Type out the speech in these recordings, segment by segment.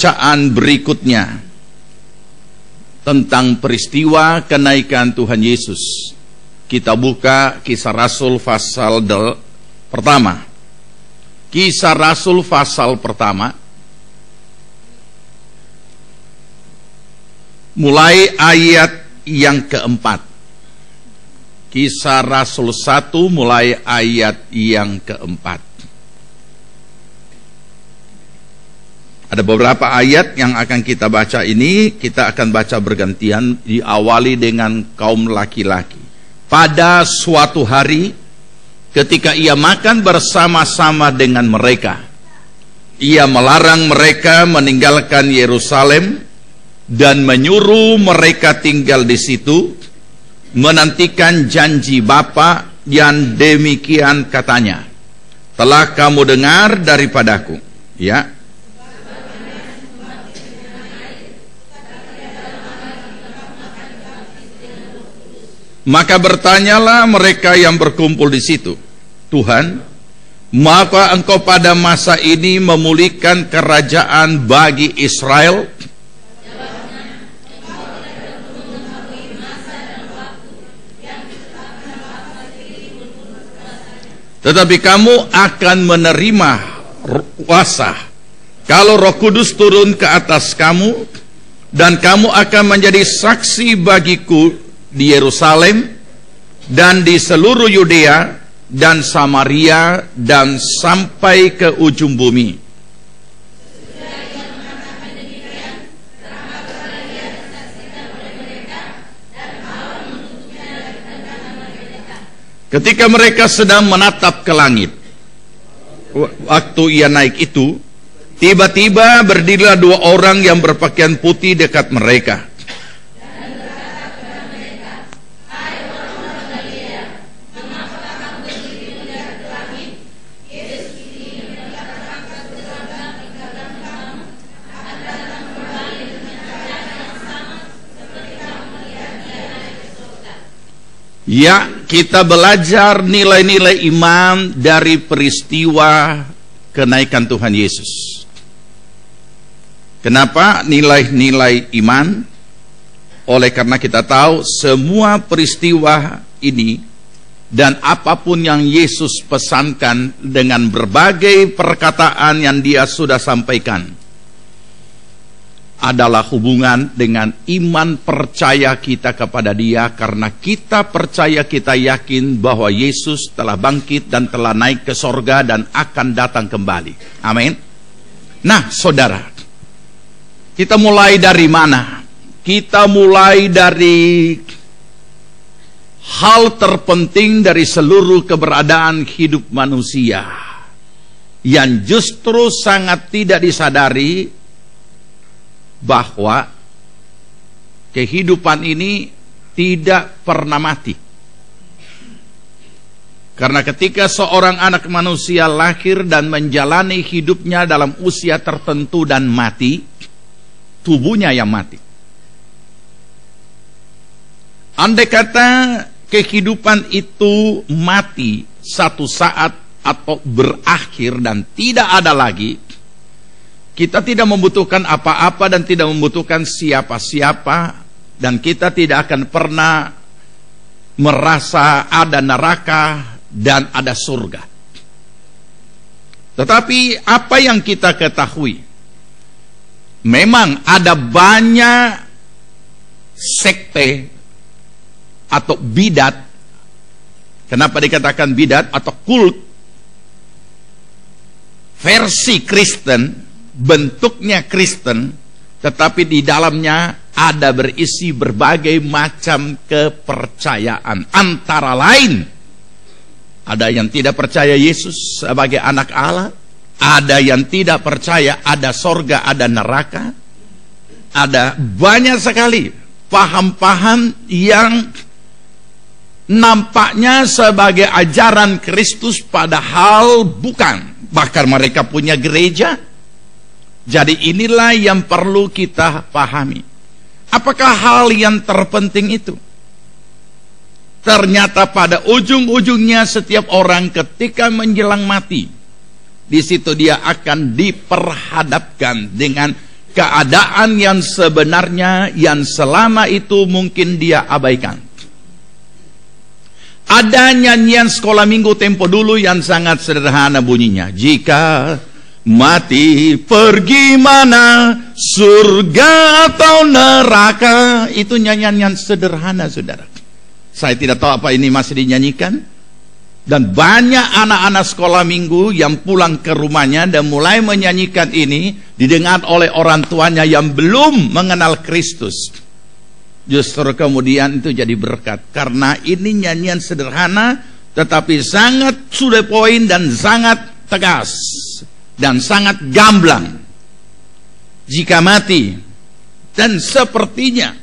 bacaan berikutnya tentang peristiwa kenaikan Tuhan Yesus. Kita buka Kisah Rasul pasal pertama. Kisah Rasul pasal pertama, mulai ayat yang keempat. Kisah Rasul 1 mulai ayat yang keempat. Ada beberapa ayat yang akan kita baca ini, kita akan baca bergantian, diawali dengan kaum laki-laki. Pada suatu hari, ketika ia makan bersama-sama dengan mereka, ia melarang mereka meninggalkan Yerusalem dan menyuruh mereka tinggal di situ, menantikan janji Bapa yang demikian katanya, telah kamu dengar daripadaku, ya. Maka bertanyalah mereka yang berkumpul di situ, Tuhan, maka engkau pada masa ini memulihkan kerajaan bagi Israel? Tetapi kamu akan menerima kuasa kalau Roh Kudus turun ke atas kamu, dan kamu akan menjadi saksi bagiku di Yerusalem dan di seluruh Yudea dan Samaria dan sampai ke ujung bumi. Ketika mereka sedang menatap ke langit, waktu ia naik itu, tiba-tiba berdirilah dua orang yang berpakaian putih dekat mereka. Ya, kita belajar nilai-nilai iman dari peristiwa kenaikan Tuhan Yesus. Kenapa nilai-nilai iman? Oleh karena kita tahu semua peristiwa ini dan apapun yang Yesus pesankan dengan berbagai perkataan yang dia sudah sampaikan adalah hubungan dengan iman percaya kita kepada dia, karena kita percaya, kita yakin bahwa Yesus telah bangkit dan telah naik ke sorga dan akan datang kembali. Amin. Nah, saudara, kita mulai dari mana? Kita mulai dari hal terpenting dari seluruh keberadaan hidup manusia yang justru sangat tidak disadari, bahwa kehidupan ini tidak pernah mati. Karena ketika seorang anak manusia lahir dan menjalani hidupnya dalam usia tertentu dan mati, tubuhnya yang mati. Andai kata kehidupan itu mati satu saat atau berakhir dan tidak ada lagi, kita tidak membutuhkan apa-apa dan tidak membutuhkan siapa-siapa, dan kita tidak akan pernah merasa ada neraka dan ada surga. Tetapi apa yang kita ketahui, memang ada banyak sekte atau bidat. Kenapa dikatakan bidat atau kult? Versi Kristen, bentuknya Kristen, tetapi di dalamnya ada berisi berbagai macam kepercayaan. Antara lain, ada yang tidak percaya Yesus sebagai anak Allah, ada yang tidak percaya ada sorga, ada neraka, ada banyak sekali paham-paham yang nampaknya sebagai ajaran Kristus, padahal bukan. Bahkan mereka punya gereja. Jadi inilah yang perlu kita pahami. Apakah hal yang terpenting itu? Ternyata pada ujung-ujungnya setiap orang ketika menjelang mati, di situ dia akan diperhadapkan dengan keadaan yang sebenarnya yang selama itu mungkin dia abaikan. Ada nyanyian sekolah minggu tempo dulu yang sangat sederhana bunyinya. Jika mati pergi mana, surga atau neraka. Itu nyanyian yang sederhana, saudara. Saya tidak tahu apa ini masih dinyanyikan. Dan banyak anak-anak sekolah minggu yang pulang ke rumahnya dan mulai menyanyikan ini, didengar oleh orang tuanya yang belum mengenal Kristus. Justru kemudian itu jadi berkat, karena ini nyanyian sederhana tetapi sangat to the point dan sangat tegas dan sangat gamblang. Jika mati, dan sepertinya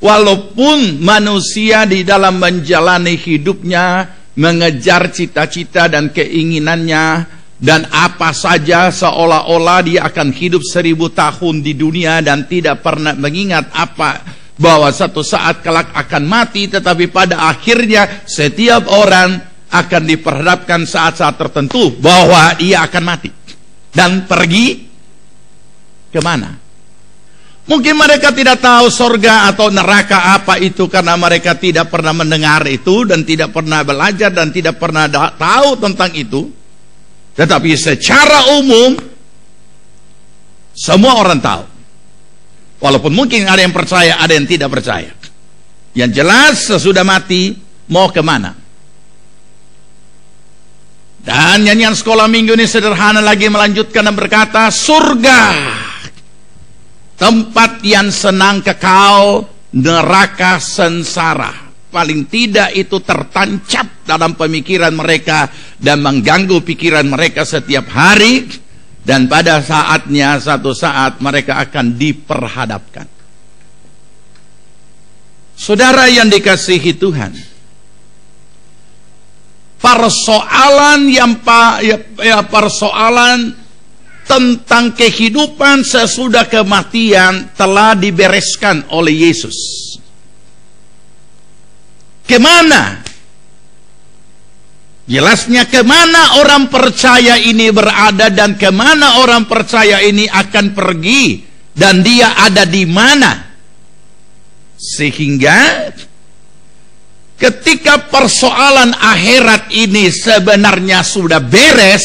walaupun manusia di dalam menjalani hidupnya mengejar cita-cita dan keinginannya dan apa saja, seolah-olah dia akan hidup 1000 tahun di dunia dan tidak pernah mengingat apa bahwa satu saat kelak akan mati, tetapi pada akhirnya setiap orang akan diperhadapkan saat-saat tertentu bahwa ia akan mati dan pergi kemana. Mungkin mereka tidak tahu surga atau neraka apa itu, karena mereka tidak pernah mendengar itu dan tidak pernah belajar dan tidak pernah tahu tentang itu. Tetapi secara umum semua orang tahu. Walaupun mungkin ada yang percaya, ada yang tidak percaya. Yang jelas sesudah mati mau kemana. Dan nyanyian sekolah minggu ini sederhana lagi melanjutkan dan berkata, surga, tempat yang senang kekal, neraka sengsara. Paling tidak itu tertancap dalam pemikiran mereka dan mengganggu pikiran mereka setiap hari. Dan pada saatnya, satu saat mereka akan diperhadapkan. Saudara yang dikasihi Tuhan, persoalan tentang kehidupan sesudah kematian telah dibereskan oleh Yesus. Kemana? Jelasnya kemana orang percaya ini berada dan kemana orang percaya ini akan pergi dan dia ada di mana. Sehingga ketika persoalan akhirat ini sebenarnya sudah beres,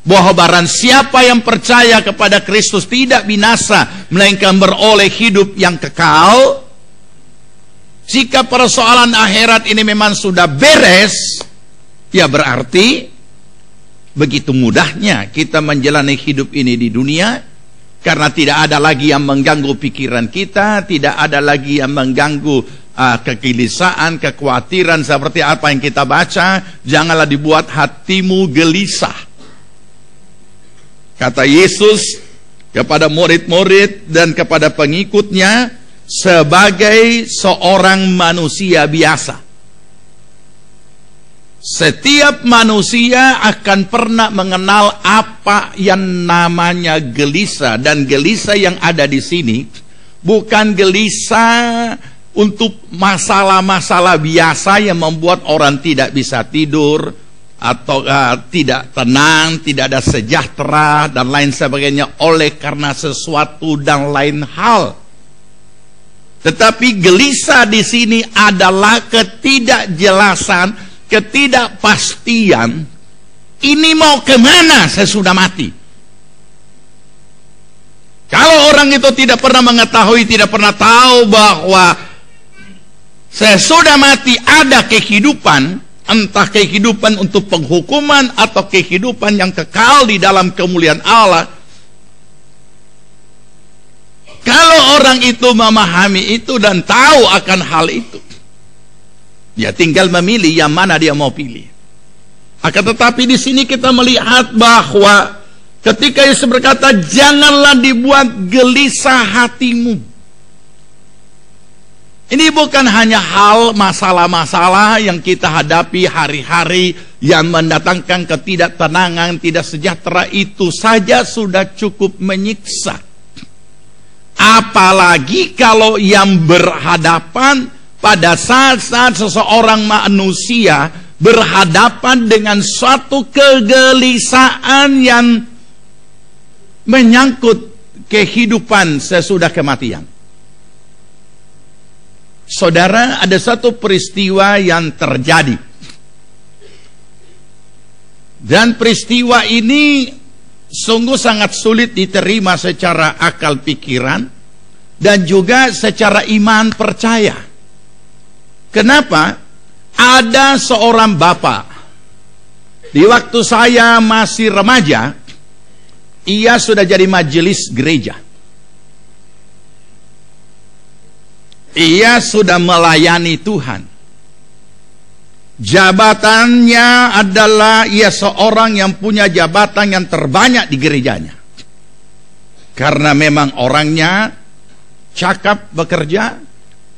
bahwa barang siapa yang percaya kepada Kristus tidak binasa melainkan beroleh hidup yang kekal. Jika persoalan akhirat ini memang sudah beres, ya berarti begitu mudahnya kita menjalani hidup ini di dunia, karena tidak ada lagi yang mengganggu pikiran kita, tidak ada lagi yang mengganggu kegelisahan, kekhawatiran seperti apa yang kita baca. Janganlah dibuat hatimu gelisah, kata Yesus kepada murid-murid dan kepada pengikutnya sebagai seorang manusia biasa. Setiap manusia akan pernah mengenal apa yang namanya gelisah, dan gelisah yang ada di sini bukan gelisah untuk masalah-masalah biasa yang membuat orang tidak bisa tidur atau tidak tenang, tidak ada sejahtera dan lain sebagainya oleh karena sesuatu dan lain hal. Tetapi gelisah di sini adalah ketidakjelasan, ketidakpastian, ini mau kemana sesudah mati. Kalau orang itu tidak pernah mengetahui, tidak pernah tahu bahwa sesudah mati ada kehidupan, entah kehidupan untuk penghukuman atau kehidupan yang kekal di dalam kemuliaan Allah. Kalau orang itu memahami itu dan tahu akan hal itu, dia tinggal memilih yang mana dia mau pilih. Akan tetapi di sini kita melihat bahwa ketika Yesus berkata, janganlah dibuat gelisah hatimu. Ini bukan hanya hal masalah-masalah yang kita hadapi hari-hari yang mendatangkan ketidaktenangan, tidak sejahtera, itu saja sudah cukup menyiksa. Apalagi kalau yang berhadapan pada saat-saat seseorang manusia berhadapan dengan suatu kegelisahan yang menyangkut kehidupan sesudah kematian. Saudara, ada satu peristiwa yang terjadi. Dan peristiwa ini sungguh sangat sulit diterima secara akal pikiran dan juga secara iman percaya. Kenapa? Ada seorang bapak. Di waktu saya masih remaja, ia sudah jadi majelis gereja. Ia sudah melayani Tuhan. Jabatannya adalah ia seorang yang punya jabatan yang terbanyak di gerejanya. Karena memang orangnya cakap bekerja,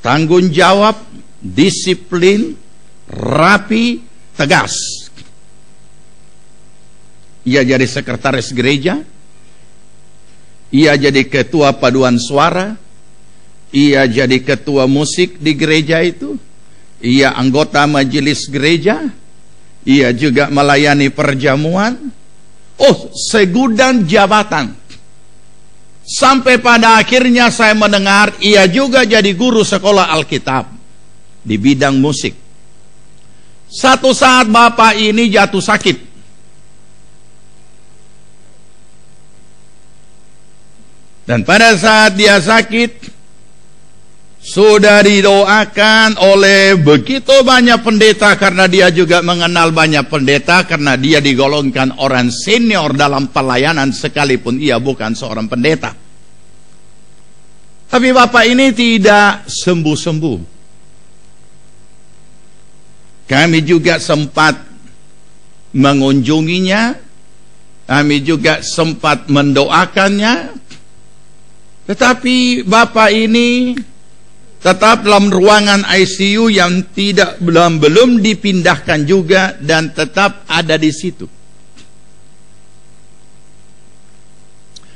tanggung jawab, disiplin, rapi, tegas. Ia jadi sekretaris gereja, ia jadi ketua paduan suara, ia jadi ketua musik di gereja itu, ia anggota majelis gereja, ia juga melayani perjamuan. Oh, segudang jabatan. Sampai pada akhirnya saya mendengar ia juga jadi guru sekolah Alkitab di bidang musik. Satu saat bapak ini jatuh sakit. Dan pada saat dia sakit, sudah didoakan oleh begitu banyak pendeta, karena dia juga mengenal banyak pendeta, karena dia digolongkan orang senior dalam pelayanan sekalipun ia bukan seorang pendeta. Tapi bapak ini tidak sembuh-sembuh. Kami juga sempat mengunjunginya, kami juga sempat mendoakannya. Tetapi bapak ini tetap dalam ruangan ICU yang belum dipindahkan juga, dan tetap ada di situ.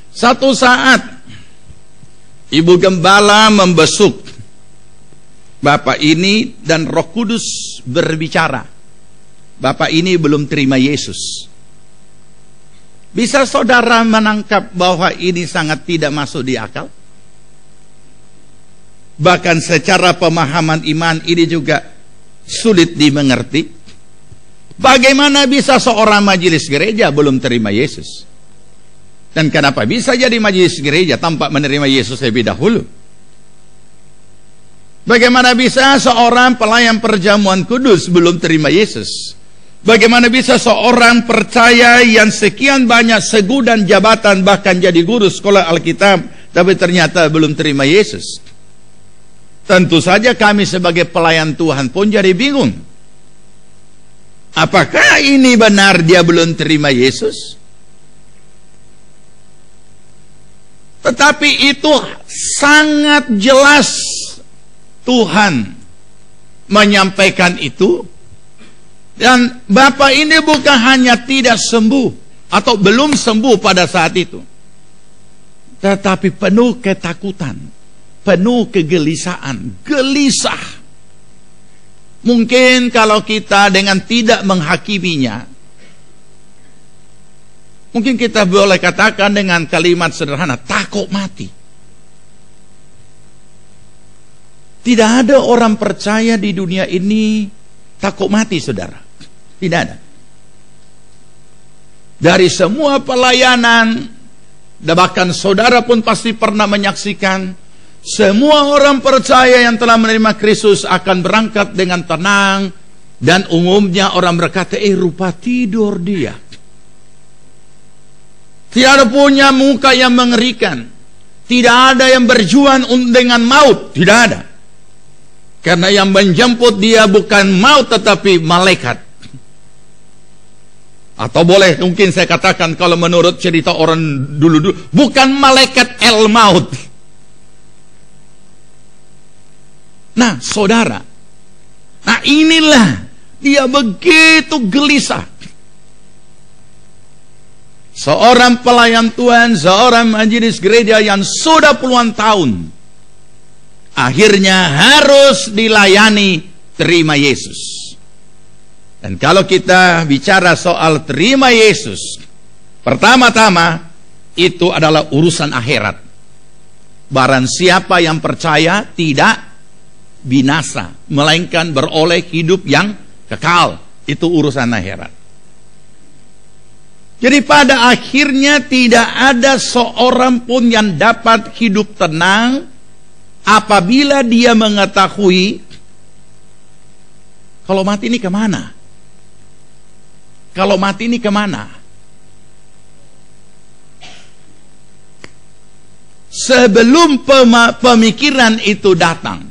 Satu saat Ibu Gembala membesuk bapak ini dan Roh Kudus berbicara. Bapak ini belum terima Yesus. Bisa saudara menangkap bahwa ini sangat tidak masuk di akal? Bahkan secara pemahaman iman ini juga sulit dimengerti. Bagaimana bisa seorang majelis gereja belum terima Yesus? Dan kenapa bisa jadi majelis gereja tanpa menerima Yesus lebih dahulu? Bagaimana bisa seorang pelayan perjamuan kudus belum terima Yesus? Bagaimana bisa seorang percaya yang sekian banyak segudang jabatan, bahkan jadi guru sekolah Alkitab, tapi ternyata belum terima Yesus? Tentu saja kami sebagai pelayan Tuhan pun jadi bingung. Apakah ini benar dia belum terima Yesus? Tetapi itu sangat jelas Tuhan menyampaikan itu. Dan bapak ini bukan hanya tidak sembuh atau belum sembuh pada saat itu, tetapi penuh ketakutan, penuh kegelisahan, gelisah. Mungkin kalau kita dengan tidak menghakiminya, mungkin kita boleh katakan dengan kalimat sederhana, takut mati. Tidak ada orang percaya di dunia ini takut mati, saudara. Tidak ada. Dari semua pelayanan, dan bahkan saudara pun pasti pernah menyaksikan, semua orang percaya yang telah menerima Kristus akan berangkat dengan tenang. Dan umumnya orang berkata, rupa tidur dia. Tidak ada punya muka yang mengerikan. Tidak ada yang berjuang dengan maut. Tidak ada. Karena yang menjemput dia bukan maut tetapi malaikat. Atau boleh mungkin saya katakan kalau menurut cerita orang dulu-dulu, bukan malaikat el maut. Nah saudara, nah inilah dia begitu gelisah. Seorang pelayan Tuhan, seorang majelis gereja yang sudah puluhan tahun, akhirnya harus dilayani terima Yesus. Dan kalau kita bicara soal terima Yesus, pertama-tama itu adalah urusan akhirat. barang siapa yang percaya tidak binasa, melainkan beroleh hidup yang kekal. Itu urusan akhirat. Jadi pada akhirnya tidak ada seorang pun yang dapat hidup tenang apabila dia mengetahui kalau mati ini kemana? Kalau mati ini kemana? Sebelum pemikiran itu datang,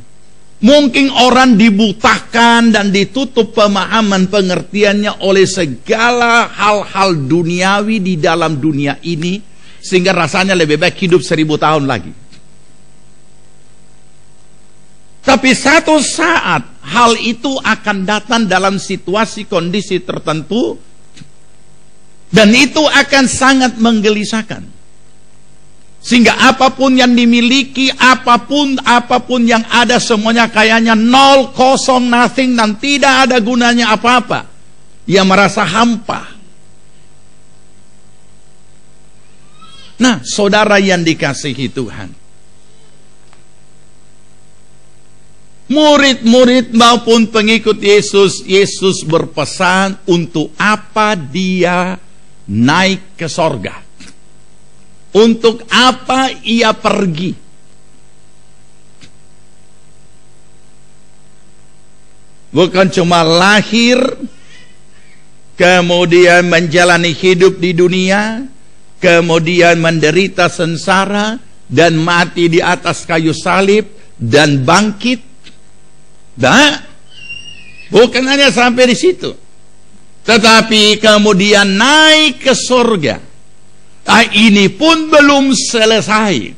mungkin orang dibutakan dan ditutup pemahaman pengertiannya oleh segala hal-hal duniawi di dalam dunia ini, sehingga rasanya lebih baik hidup 1000 tahun lagi. Tapi satu saat hal itu akan datang dalam situasi kondisi tertentu, dan itu akan sangat menggelisahkan. Sehingga apapun yang dimiliki, apapun yang ada, semuanya kayaknya nol, kosong, nothing, dan tidak ada gunanya apa-apa. Ia merasa hampa. Nah, saudara yang dikasihi Tuhan, murid-murid maupun pengikut Yesus, Yesus berpesan untuk apa dia naik ke sorga. Untuk apa ia pergi? Bukan cuma lahir, kemudian menjalani hidup di dunia, kemudian menderita sengsara, dan mati di atas kayu salib, dan bangkit. Nah, bukan hanya sampai di situ, tetapi kemudian naik ke surga. Ini pun belum selesai,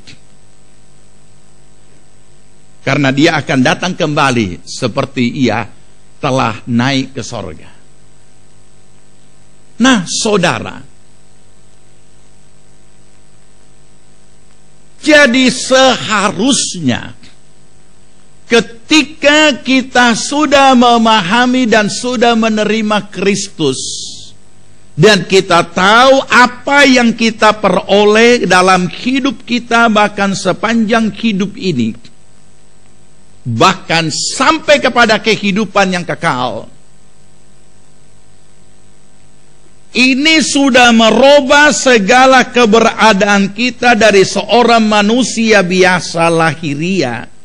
karena dia akan datang kembali seperti ia telah naik ke sorga. Nah, saudara, jadi seharusnya ketika kita sudah memahami dan sudah menerima Kristus, dan kita tahu apa yang kita peroleh dalam hidup kita, bahkan sepanjang hidup ini, bahkan sampai kepada kehidupan yang kekal, ini sudah merubah segala keberadaan kita dari seorang manusia biasa lahiriah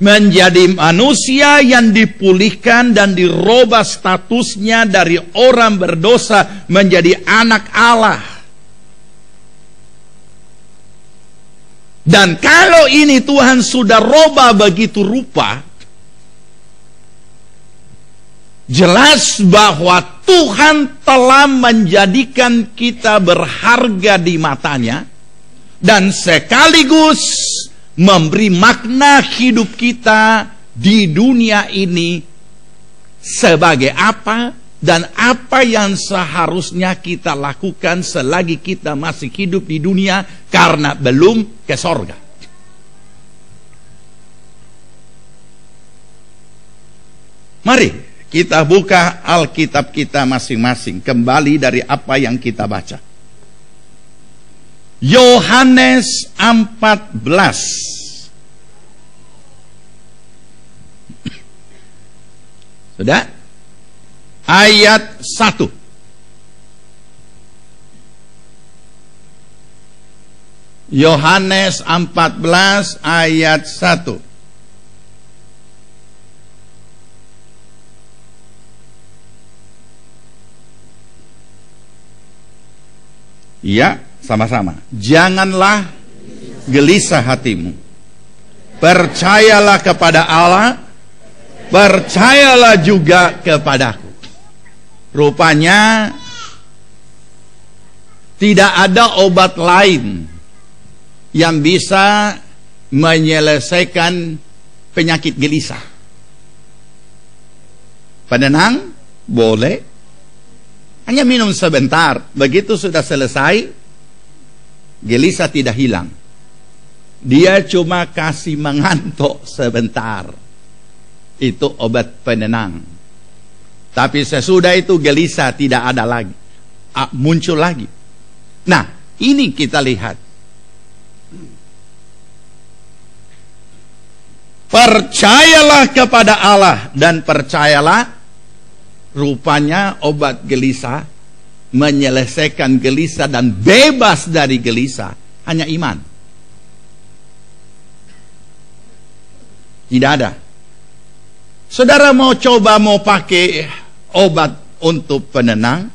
menjadi manusia yang dipulihkan dan dirubah statusnya dari orang berdosa menjadi anak Allah. Dan kalau ini Tuhan sudah rubah begitu rupa, jelas bahwa Tuhan telah menjadikan kita berharga di matanya, dan sekaligus memberi makna hidup kita di dunia ini sebagai apa, dan apa yang seharusnya kita lakukan selagi kita masih hidup di dunia, karena belum ke sorga. Mari kita buka Alkitab kita masing-masing, kembali dari apa yang kita baca. Yohanes 14. Sudah? Ayat 1. Yohanes 14 ayat 1. Ya, sama-sama. Janganlah gelisah hatimu. Percayalah kepada Allah, percayalah juga kepadaku. Rupanya tidak ada obat lain yang bisa menyelesaikan penyakit gelisah. Penenang boleh, hanya minum sebentar, begitu sudah selesai, gelisah tidak hilang. Dia cuma kasih mengantuk sebentar. Itu obat penenang. Tapi sesudah itu gelisah tidak ada lagi, muncul lagi. Nah, ini kita lihat. Percayalah kepada Allah dan percayalah, rupanya obat gelisah, menyelesaikan gelisah dan bebas dari gelisah hanya iman. Tidak ada. Saudara mau coba mau pakai obat untuk penenang,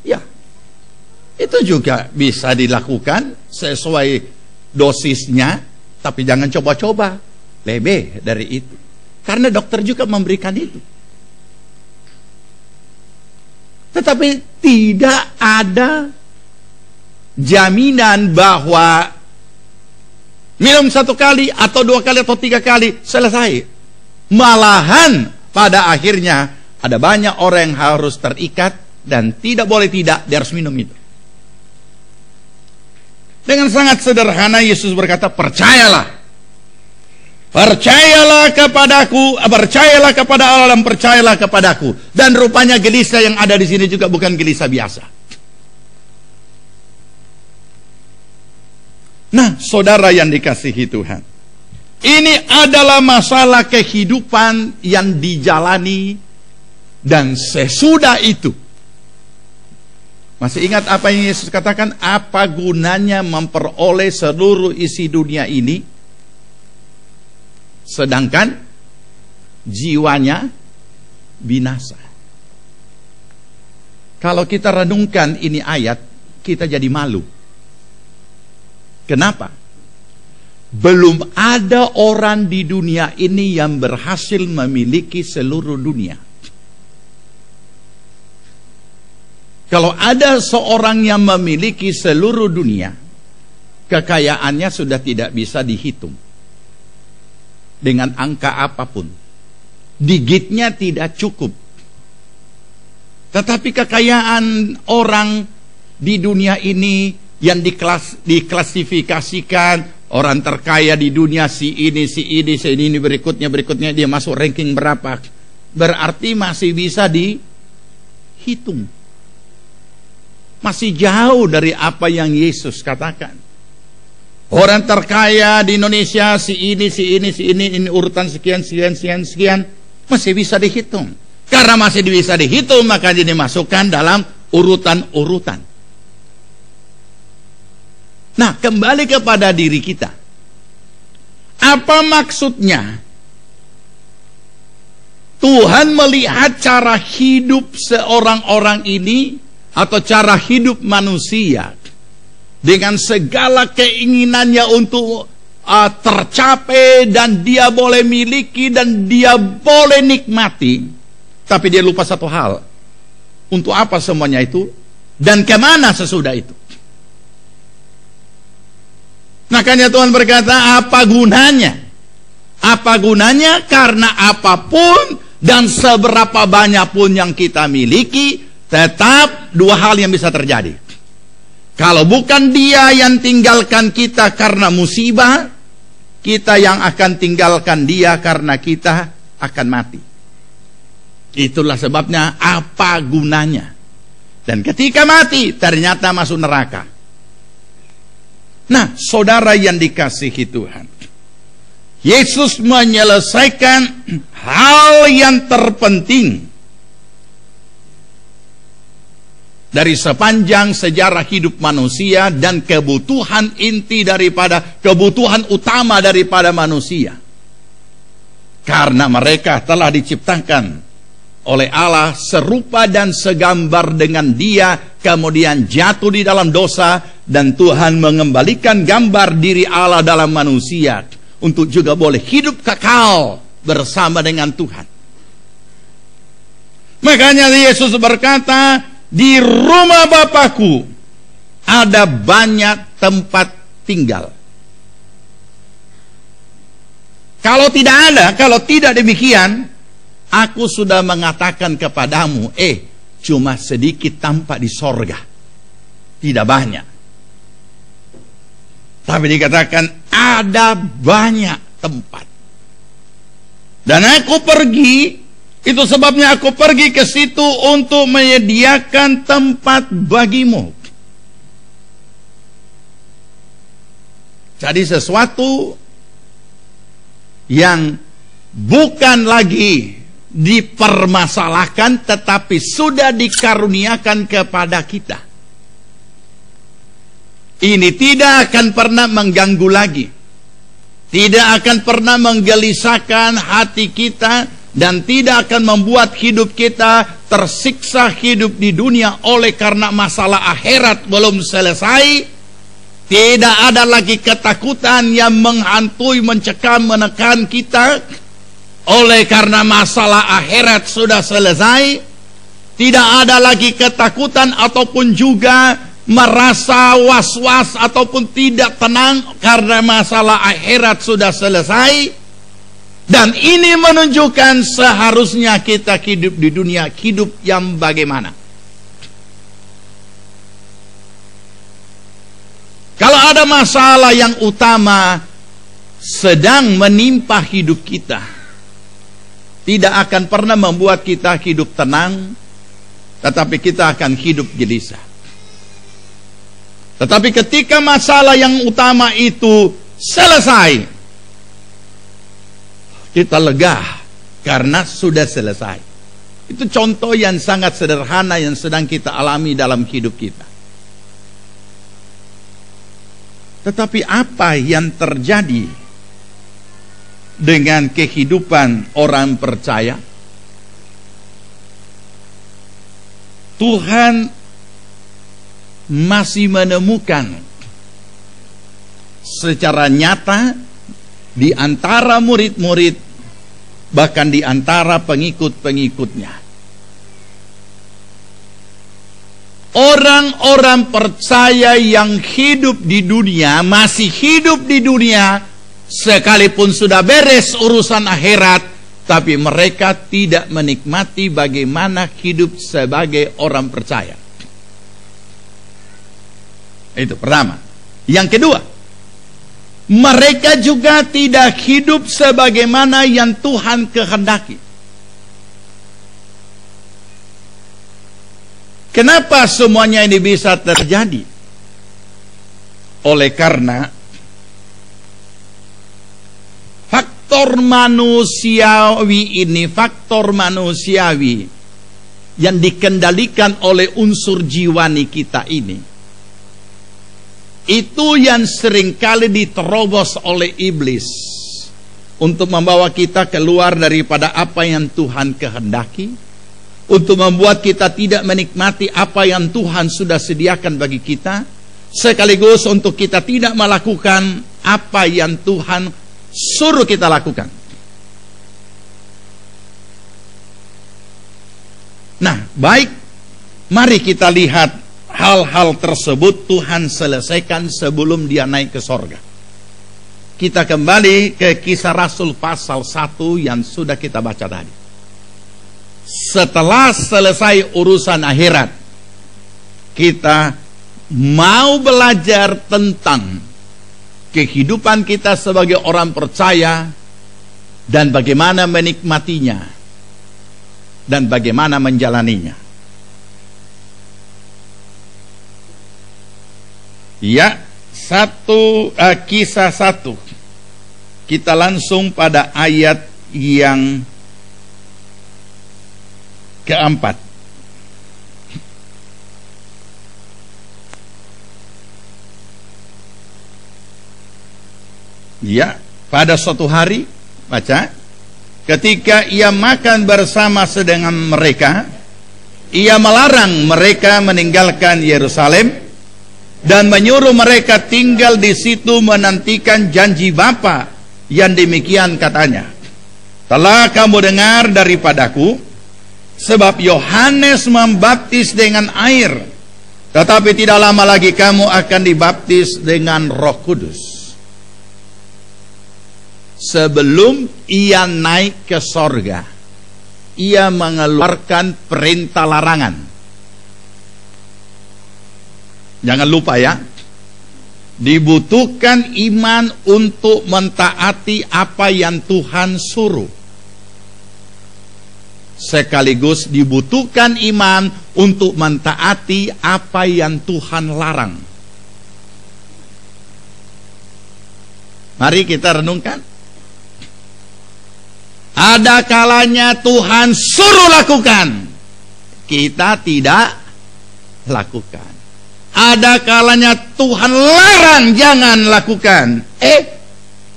ya, itu juga bisa dilakukan sesuai dosisnya, tapi jangan coba-coba lebih dari itu, karena dokter juga memberikan itu. Tetapi tidak ada jaminan bahwa minum 1 kali atau 2 kali atau 3 kali selesai. Malahan pada akhirnya ada banyak orang yang harus terikat, dan tidak boleh tidak, dia harus minum itu. Dengan sangat sederhana Yesus berkata, percayalah. Percayalah kepadaku, percayalah kepada Allah dan percayalah kepadaku. Dan rupanya gelisah yang ada di sini juga bukan gelisah biasa. Nah, saudara yang dikasihi Tuhan, ini adalah masalah kehidupan yang dijalani, dan sesudah itu, masih ingat apa yang Yesus katakan? Apa gunanya memperoleh seluruh isi dunia ini, sedangkan jiwanya binasa? Kalau kita renungkan ini ayat, kita jadi malu. Kenapa? Belum ada orang di dunia ini yang berhasil memiliki seluruh dunia. Kalau ada seorang yang memiliki seluruh dunia, kekayaannya sudah tidak bisa dihitung dengan angka apapun. Digitnya tidak cukup. Tetapi kekayaan orang di dunia ini yang diklasifikasikan, orang terkaya di dunia si ini, berikutnya dia masuk ranking berapa, berarti masih bisa dihitung. Masih jauh dari apa yang Yesus katakan. Orang terkaya di Indonesia si ini, ini urutan sekian, masih bisa dihitung. Karena masih bisa dihitung, makanya dimasukkan dalam urutan-urutan. Nah, kembali kepada diri kita. Apa maksudnya? Tuhan melihat cara hidup seorang-orang ini, atau cara hidup manusia, dengan segala keinginannya untuk tercapai, dan dia boleh miliki, dan dia boleh nikmati. Tapi dia lupa satu hal. Untuk apa semuanya itu? Dan kemana sesudah itu? Makanya Tuhan berkata, apa gunanya? Apa gunanya? Karena apapun dan seberapa banyak pun yang kita miliki, tetap dua hal yang bisa terjadi. Kalau bukan dia yang tinggalkan kita karena musibah, kita yang akan tinggalkan dia karena kita akan mati. Itulah sebabnya apa gunanya. Dan ketika mati, ternyata masuk neraka. Nah, saudara yang dikasihi Tuhan, Yesus menyelesaikan hal yang terpenting dari sepanjang sejarah hidup manusia, dan kebutuhan inti daripada, kebutuhan utama daripada manusia. Karena mereka telah diciptakan oleh Allah serupa dan segambar dengan Dia, kemudian jatuh di dalam dosa, dan Tuhan mengembalikan gambar diri Allah dalam manusia untuk juga boleh hidup kekal bersama dengan Tuhan. Makanya Yesus berkata, di rumah Bapakku ada banyak tempat tinggal. Kalau tidak demikian, aku sudah mengatakan kepadamu, cuma sedikit tampak di sorga, tidak banyak. Tapi dikatakan ada banyak tempat. Dan aku pergi, itu sebabnya aku pergi ke situ untuk menyediakan tempat bagimu. Jadi sesuatu yang bukan lagi dipermasalahkan, tetapi sudah dikaruniakan kepada kita. Ini tidak akan pernah mengganggu lagi, tidak akan pernah menggelisahkan hati kita, dan tidak akan membuat hidup kita tersiksa hidup di dunia oleh karena masalah akhirat belum selesai. Tidak ada lagi ketakutan yang menghantui, mencekam, menekan kita oleh karena masalah akhirat sudah selesai. Tidak ada lagi ketakutan ataupun juga merasa was-was ataupun tidak tenang karena masalah akhirat sudah selesai. Dan ini menunjukkan seharusnya kita hidup di dunia, hidup yang bagaimana? Kalau ada masalah yang utama sedang menimpa hidup kita, tidak akan pernah membuat kita hidup tenang, tetapi kita akan hidup gelisah. Tetapi ketika masalah yang utama itu selesai, kita lega karena sudah selesai. Itu contoh yang sangat sederhana yang sedang kita alami dalam hidup kita. Tetapi apa yang terjadi dengan kehidupan orang percaya? Tuhan masih menemukan secara nyata di antara murid-murid, bahkan di antara pengikut-pengikutnya, orang-orang percaya yang hidup di dunia, masih hidup di dunia, sekalipun sudah beres urusan akhirat, tapi mereka tidak menikmati bagaimana hidup sebagai orang percaya. Itu pertama. Yang kedua, mereka juga tidak hidup sebagaimana yang Tuhan kehendaki. Kenapa semuanya ini bisa terjadi? Oleh karena faktor manusiawi ini, faktor manusiawi yang dikendalikan oleh unsur jiwani kita ini, itu yang seringkali diterobos oleh iblis untuk membawa kita keluar daripada apa yang Tuhan kehendaki, untuk membuat kita tidak menikmati apa yang Tuhan sudah sediakan bagi kita, sekaligus untuk kita tidak melakukan apa yang Tuhan suruh kita lakukan. Nah, baik, mari kita lihat hal-hal tersebut Tuhan selesaikan sebelum dia naik ke sorga. Kita kembali ke Kisah Rasul pasal 1 yang sudah kita baca tadi. Setelah selesai urusan akhirat, kita mau belajar tentang kehidupan kita sebagai orang percaya dan bagaimana menikmatinya dan bagaimana menjalaninya. Ya, Kisah 1. Kita langsung pada ayat yang keempat. Ya, pada suatu hari, baca, ketika ia makan bersama dengan mereka, ia melarang mereka meninggalkan Yerusalem dan menyuruh mereka tinggal di situ menantikan janji Bapa yang demikian katanya. Telah kamu dengar daripadaku, sebab Yohanes membaptis dengan air, tetapi tidak lama lagi kamu akan dibaptis dengan Roh Kudus. Sebelum ia naik ke sorga, ia mengeluarkan perintah larangan. Jangan lupa ya, dibutuhkan iman untuk mentaati apa yang Tuhan suruh. Sekaligus dibutuhkan iman untuk mentaati apa yang Tuhan larang. Mari kita renungkan. Ada kalanya Tuhan suruh lakukan, kita tidak lakukan. Ada kalanya Tuhan larang jangan lakukan,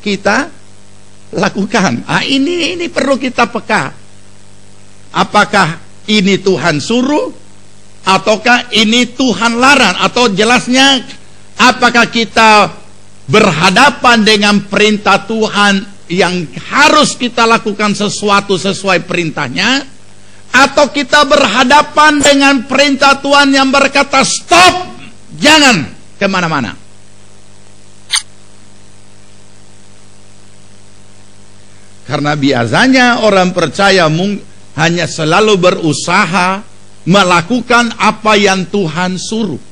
kita lakukan. Ini perlu kita peka. Apakah ini Tuhan suruh, ataukah ini Tuhan larang? Atau jelasnya, apakah kita berhadapan dengan perintah Tuhan yang harus kita lakukan sesuatu sesuai perintahnya, atau kita berhadapan dengan perintah Tuhan yang berkata stop, jangan kemana-mana. Karena biasanya orang percaya hanya selalu berusaha melakukan apa yang Tuhan suruh.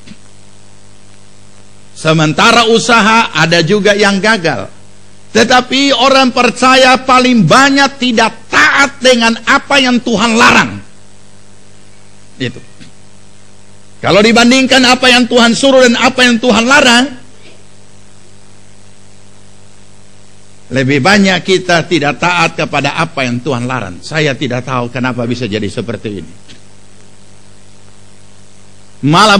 Sementara usaha ada juga yang gagal. Tetapi orang percaya paling banyak tidak taat dengan apa yang Tuhan larang. Itu. Kalau dibandingkan apa yang Tuhan suruh dan apa yang Tuhan larang, lebih banyak kita tidak taat kepada apa yang Tuhan larang. Saya tidak tahu kenapa bisa jadi seperti ini. Malah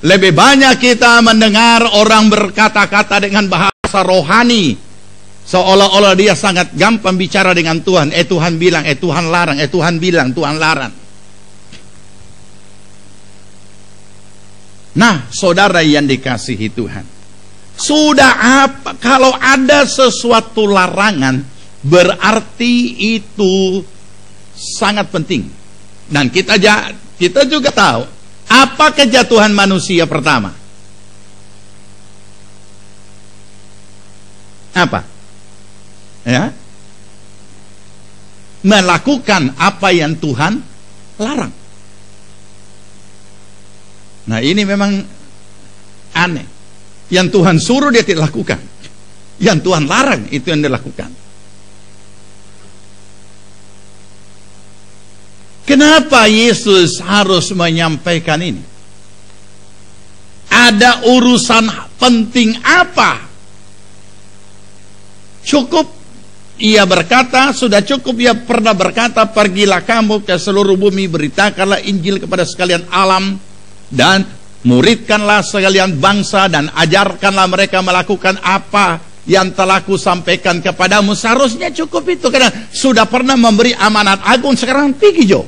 lebih banyak kita mendengar orang berkata-kata dengan bahasa rohani, seolah-olah dia sangat gampang bicara dengan Tuhan. Tuhan bilang, Tuhan larang, Tuhan bilang, Tuhan larang. Nah, saudara yang dikasihi Tuhan, sudah apa? Kalau ada sesuatu larangan, berarti itu sangat penting. Dan kita juga tahu apa kejatuhan manusia pertama. Apa? Ya, melakukan apa yang Tuhan larang. Nah, ini memang aneh. Yang Tuhan suruh dia tidak lakukan, yang Tuhan larang itu yang dilakukan. Kenapa Yesus harus menyampaikan ini? Ada urusan penting apa? Cukup ia berkata, sudah cukup ia pernah berkata, pergilah kamu ke seluruh bumi, beritakanlah Injil kepada sekalian alam, dan muridkanlah sekalian bangsa, dan ajarkanlah mereka melakukan apa yang telah kusampaikan kepadamu. Seharusnya cukup itu, karena sudah pernah memberi amanat agung. Sekarang pergi Jo,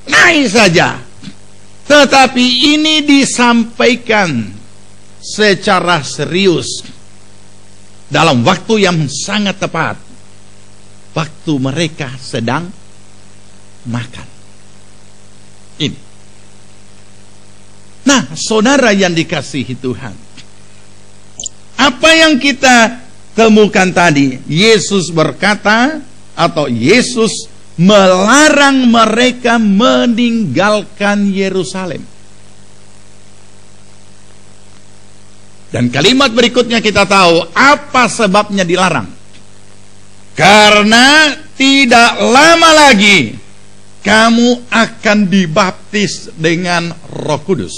naik saja. Tetapi ini disampaikan secara serius dalam waktu yang sangat tepat, waktu mereka sedang makan. Ini. Nah, saudara yang dikasihi Tuhan, apa yang kita temukan tadi, Yesus berkata, atau Yesus melarang mereka meninggalkan Yerusalem. Dan kalimat berikutnya kita tahu apa sebabnya dilarang. Karena tidak lama lagi kamu akan dibaptis dengan Roh Kudus.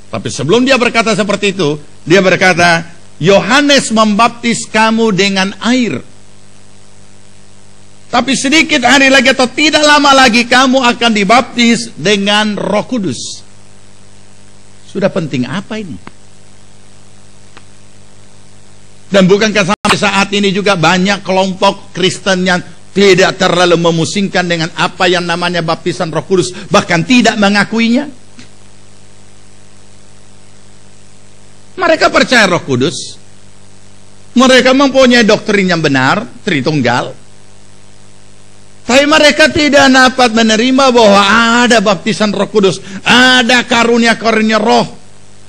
Tapi sebelum dia berkata seperti itu, dia berkata, Yohanes membaptis kamu dengan air. Tapi sedikit hari lagi atau tidak lama lagi kamu akan dibaptis dengan Roh Kudus. Sudah penting apa ini? Dan bukankah sampai saat ini juga banyak kelompok Kristen yang tidak terlalu memusingkan dengan apa yang namanya baptisan Roh Kudus, bahkan tidak mengakuinya? Mereka percaya Roh Kudus, mereka mempunyai doktrin yang benar, Tritunggal, tapi mereka tidak dapat menerima bahwa ada baptisan Roh Kudus, ada karunia-karunia Roh.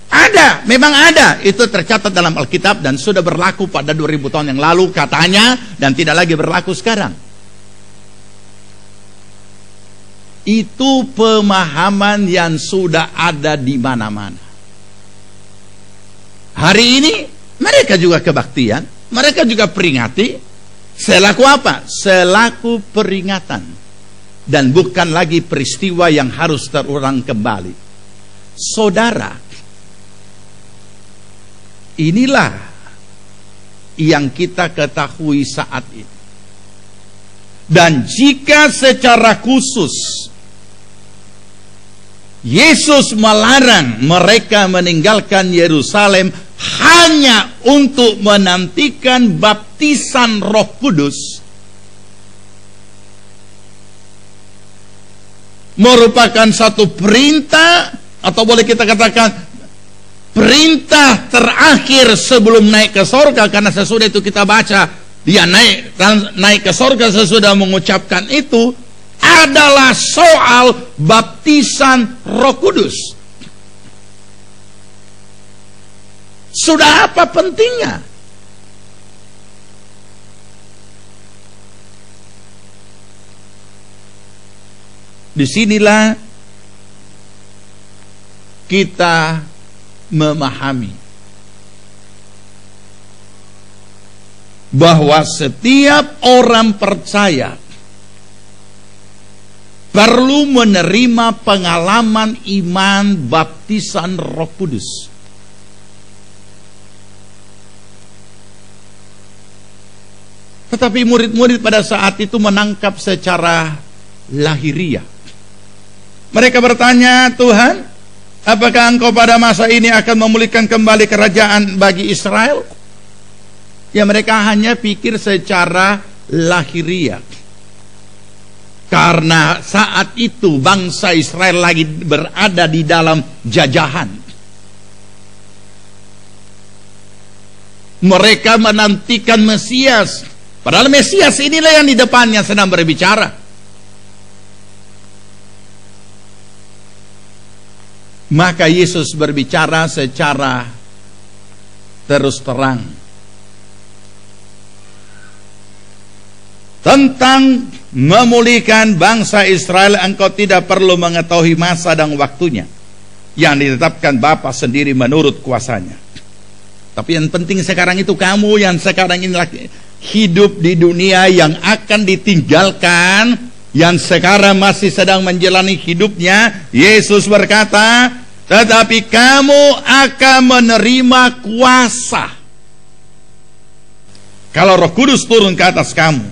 Ada, memang ada. Itu tercatat dalam Alkitab dan sudah berlaku pada 2000 tahun yang lalu katanya, dan tidak lagi berlaku sekarang. Itu pemahaman yang sudah ada di mana-mana. Hari ini mereka juga kebaktian, mereka juga peringati. Selaku apa? Selaku peringatan, dan bukan lagi peristiwa yang harus terulang kembali. Saudara, inilah yang kita ketahui saat ini. Dan jika secara khusus Yesus melarang mereka meninggalkan Yerusalem hanya untuk menantikan baptisan Roh Kudus, merupakan satu perintah, atau boleh kita katakan perintah terakhir sebelum naik ke sorga. Karena sesudah itu kita baca dia naik ke sorga, sesudah mengucapkan itu adalah soal baptisan Roh Kudus. Sudah apa pentingnya? Disinilah kita memahami bahwa setiap orang percaya perlu menerima pengalaman iman baptisan Roh Kudus. Tetapi murid-murid pada saat itu menangkap secara lahiriah. Mereka bertanya, Tuhan, apakah Engkau pada masa ini akan memulihkan kembali kerajaan bagi Israel? Ya, mereka hanya pikir secara lahiriah. Karena saat itu bangsa Israel lagi berada di dalam jajahan. Mereka menantikan Mesias. Padahal Mesias inilah yang di depannya sedang berbicara. Maka Yesus berbicara secara terus terang tentang memulihkan bangsa Israel. Engkau tidak perlu mengetahui masa dan waktunya yang ditetapkan Bapa sendiri menurut kuasanya. Tapi yang penting sekarang itu kamu yang sekarang ini hidup di dunia yang akan ditinggalkan, yang sekarang masih sedang menjalani hidupnya. Yesus berkata, tetapi kamu akan menerima kuasa kalau Roh Kudus turun ke atas kamu,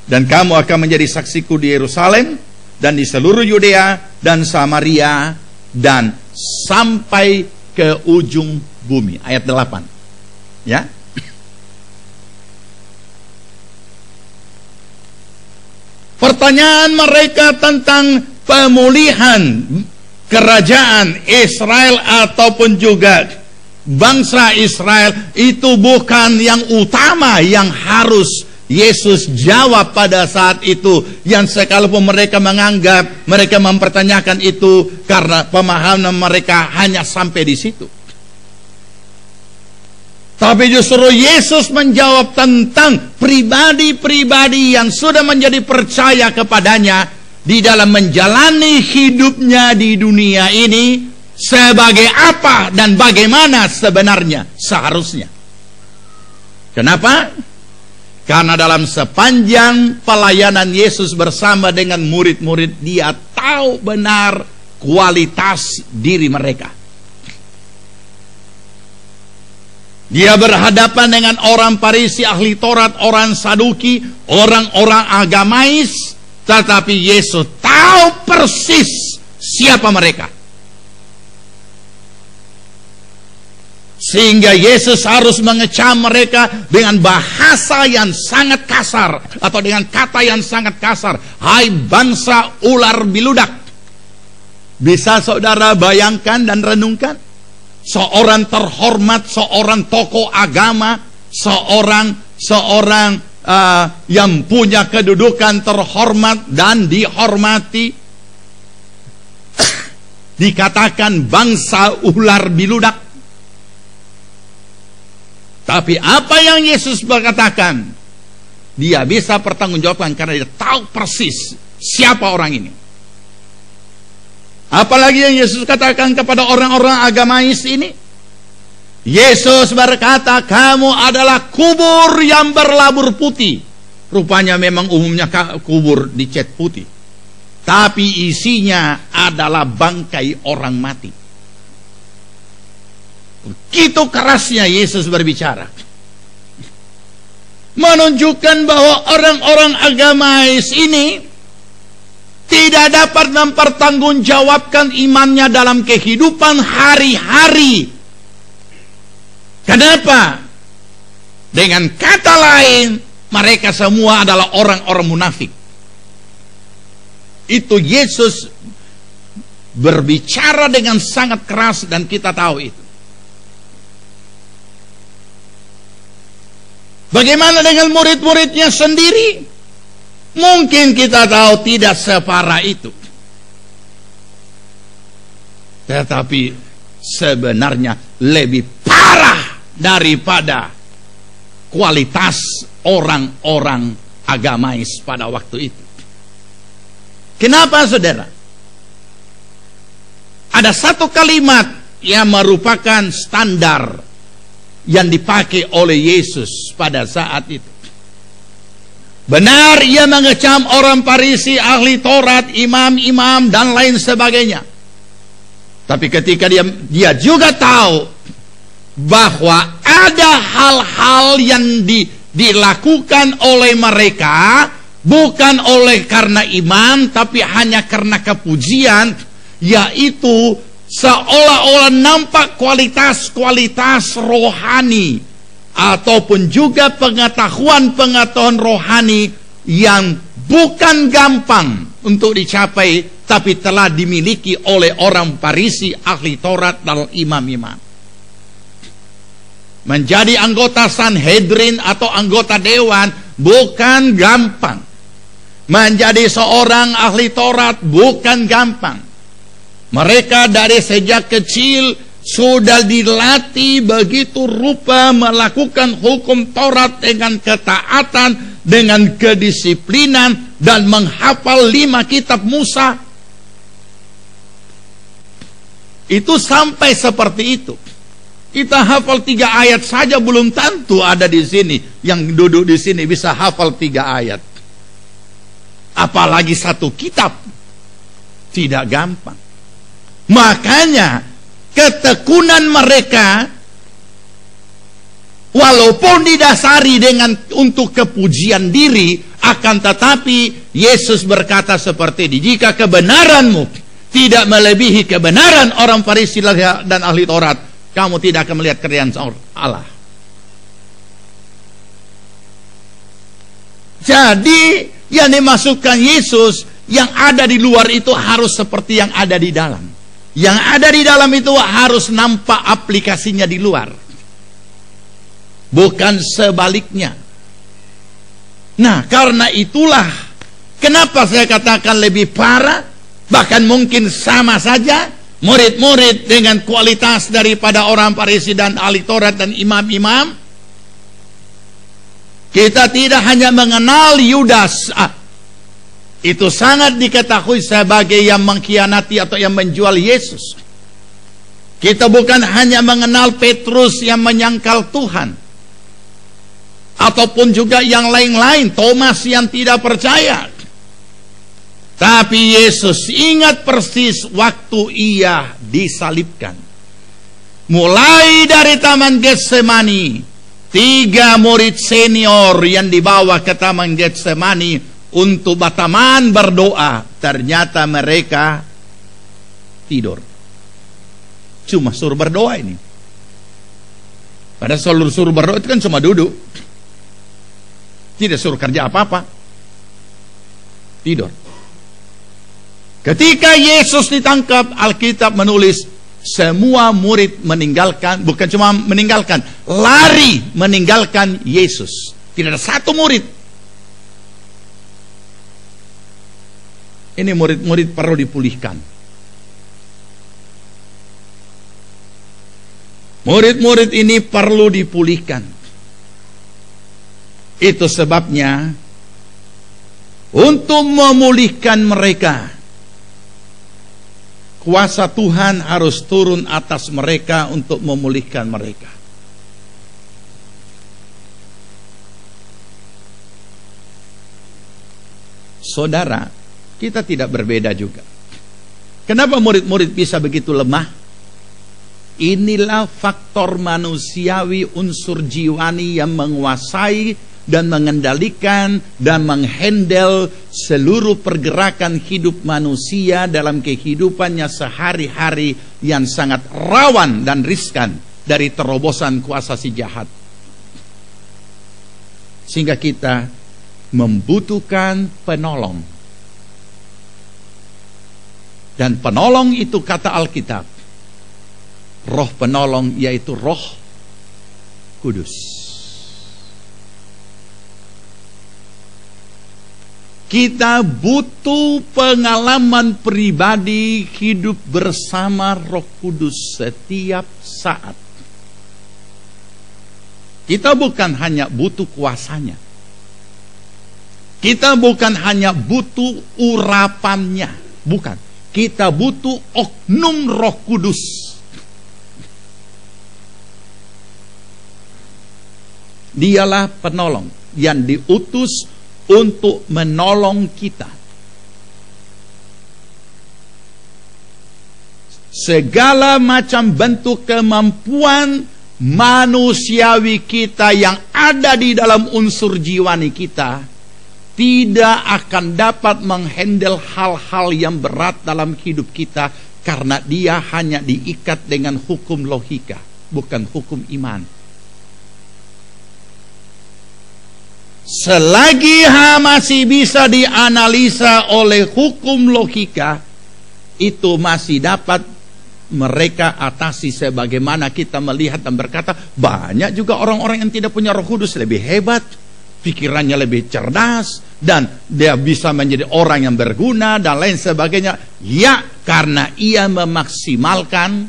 dan kamu akan menjadi saksiku di Yerusalem dan di seluruh Yudea dan Samaria dan sampai ke ujung bumi. Ayat 8. Ya. Pertanyaan mereka tentang pemulihan kerajaan Israel ataupun juga bangsa Israel itu bukan yang utama yang harus Yesus jawab pada saat itu. Yang sekalipun mereka menganggap, mereka mempertanyakan itu karena pemahaman mereka hanya sampai di situ. Tapi justru Yesus menjawab tentang pribadi-pribadi yang sudah menjadi percaya kepadanya di dalam menjalani hidupnya di dunia ini sebagai apa dan bagaimana sebenarnya seharusnya. Kenapa? Karena dalam sepanjang pelayanan Yesus bersama dengan murid-murid, dia tahu benar kualitas diri mereka. Dia berhadapan dengan orang Farisi, ahli Taurat, orang Saduki, orang-orang agamais, tetapi Yesus tahu persis siapa mereka. Sehingga Yesus harus mengecam mereka dengan bahasa yang sangat kasar, atau dengan kata yang sangat kasar. Hai bangsa ular biludak. Bisa saudara bayangkan dan renungkan? Seorang terhormat, seorang tokoh agama, seorang yang punya kedudukan terhormat dan dihormati, dikatakan bangsa ular biludak. Tapi apa yang Yesus berkatakan, dia bisa pertanggungjawabkan karena dia tahu persis siapa orang ini. Apalagi yang Yesus katakan kepada orang-orang agamais ini. Yesus berkata, kamu adalah kubur yang berlabur putih. Rupanya memang umumnya kubur dicat putih, tapi isinya adalah bangkai orang mati. Begitu kerasnya Yesus berbicara. menunjukkan bahwa orang-orang agamais ini tidak dapat mempertanggungjawabkan imannya dalam kehidupan hari-hari. Kenapa? Dengan kata lain, mereka semua adalah orang-orang munafik. Itu Yesus berbicara dengan sangat keras dan kita tahu itu. Bagaimana dengan murid-muridnya sendiri? Mungkin kita tahu tidak separah itu. Tetapi sebenarnya lebih parah daripada kualitas orang-orang agamais pada waktu itu. Kenapa, saudara? Ada satu kalimat yang merupakan standar yang dipakai oleh Yesus pada saat itu. Benar, ia mengecam orang Farisi, ahli Taurat, imam-imam dan lain sebagainya. Tapi ketika dia juga tahu bahwa ada hal-hal yang dilakukan oleh mereka bukan oleh karena iman, tapi hanya karena kepujian, yaitu seolah-olah nampak kualitas-kualitas rohani ataupun juga pengetahuan-pengetahuan rohani yang bukan gampang untuk dicapai, tapi telah dimiliki oleh orang Farisi, ahli Taurat dan imam-imam. Menjadi anggota Sanhedrin atau anggota dewan bukan gampang. Menjadi seorang ahli Taurat bukan gampang. Mereka dari sejak kecil sudah dilatih begitu rupa melakukan hukum Taurat dengan ketaatan, dengan kedisiplinan, dan menghafal 5 kitab Musa. Itu sampai seperti itu. Kita hafal 3 ayat saja belum tentu ada di sini yang duduk di sini bisa hafal 3 ayat. Apalagi 1 kitab. Tidak gampang. Makanya ketekunan mereka walaupun didasari dengan untuk kepujian diri, akan tetapi Yesus berkata seperti ini, jika kebenaranmu tidak melebihi kebenaran orang Farisi dan ahli Taurat, kamu tidak akan melihat kerjaan Allah. Jadi yang dimasukkan Yesus, yang ada di luar itu harus seperti yang ada di dalam. Yang ada di dalam itu harus nampak aplikasinya di luar, bukan sebaliknya. Nah, karena itulah kenapa saya katakan lebih parah, bahkan mungkin sama saja murid-murid dengan kualitas daripada orang Farisi dan ahli Taurat dan imam-imam. Kita tidak hanya mengenal Yudas, itu sangat diketahui sebagai yang mengkhianati atau yang menjual Yesus. Kita bukan hanya mengenal Petrus yang menyangkal Tuhan, ataupun juga yang lain-lain, Thomas yang tidak percaya. Tapi Yesus ingat persis waktu ia disalibkan. Mulai dari Taman Getsemani, 3 murid senior yang dibawa ke Taman Getsemani untuk berteman berdoa, ternyata mereka tidur. Cuma suruh berdoa ini. Padahal suruh berdoa itu kan cuma duduk. Tidak suruh kerja apa-apa. Tidur. Ketika Yesus ditangkap, Alkitab menulis semua murid meninggalkan, bukan cuma meninggalkan, lari meninggalkan Yesus. Tidak ada satu murid. Ini murid-murid perlu dipulihkan. Murid-murid ini perlu dipulihkan. Itu sebabnya untuk memulihkan mereka, kuasa Tuhan harus turun atas mereka untuk memulihkan mereka. Saudara, kita tidak berbeda juga. Kenapa murid-murid bisa begitu lemah? Inilah faktor manusiawi, unsur jiwani yang menguasai dan mengendalikan dan menghandle seluruh pergerakan hidup manusia dalam kehidupannya sehari-hari yang sangat rawan dan riskan dari terobosan kuasa si jahat. Sehingga kita membutuhkan penolong. Dan penolong itu kata Alkitab, roh penolong yaitu Roh Kudus. Kita butuh pengalaman pribadi hidup bersama Roh Kudus setiap saat. Kita bukan hanya butuh kuasanya. Kita bukan hanya butuh urapannya. Bukan. Kita butuh oknum Roh Kudus. Dialah penolong yang diutus untuk menolong kita. Segala macam bentuk kemampuan manusiawi kita yang ada di dalam unsur jiwani kita tidak akan dapat menghandle hal-hal yang berat dalam hidup kita, karena dia hanya diikat dengan hukum logika, bukan hukum iman. Selagi masih bisa dianalisa oleh hukum logika, itu masih dapat mereka atasi. Sebagaimana kita melihat dan berkata, banyak juga orang-orang yang tidak punya Roh Kudus lebih hebat, pikirannya lebih cerdas, dan dia bisa menjadi orang yang berguna dan lain sebagainya. Ya, karena ia memaksimalkan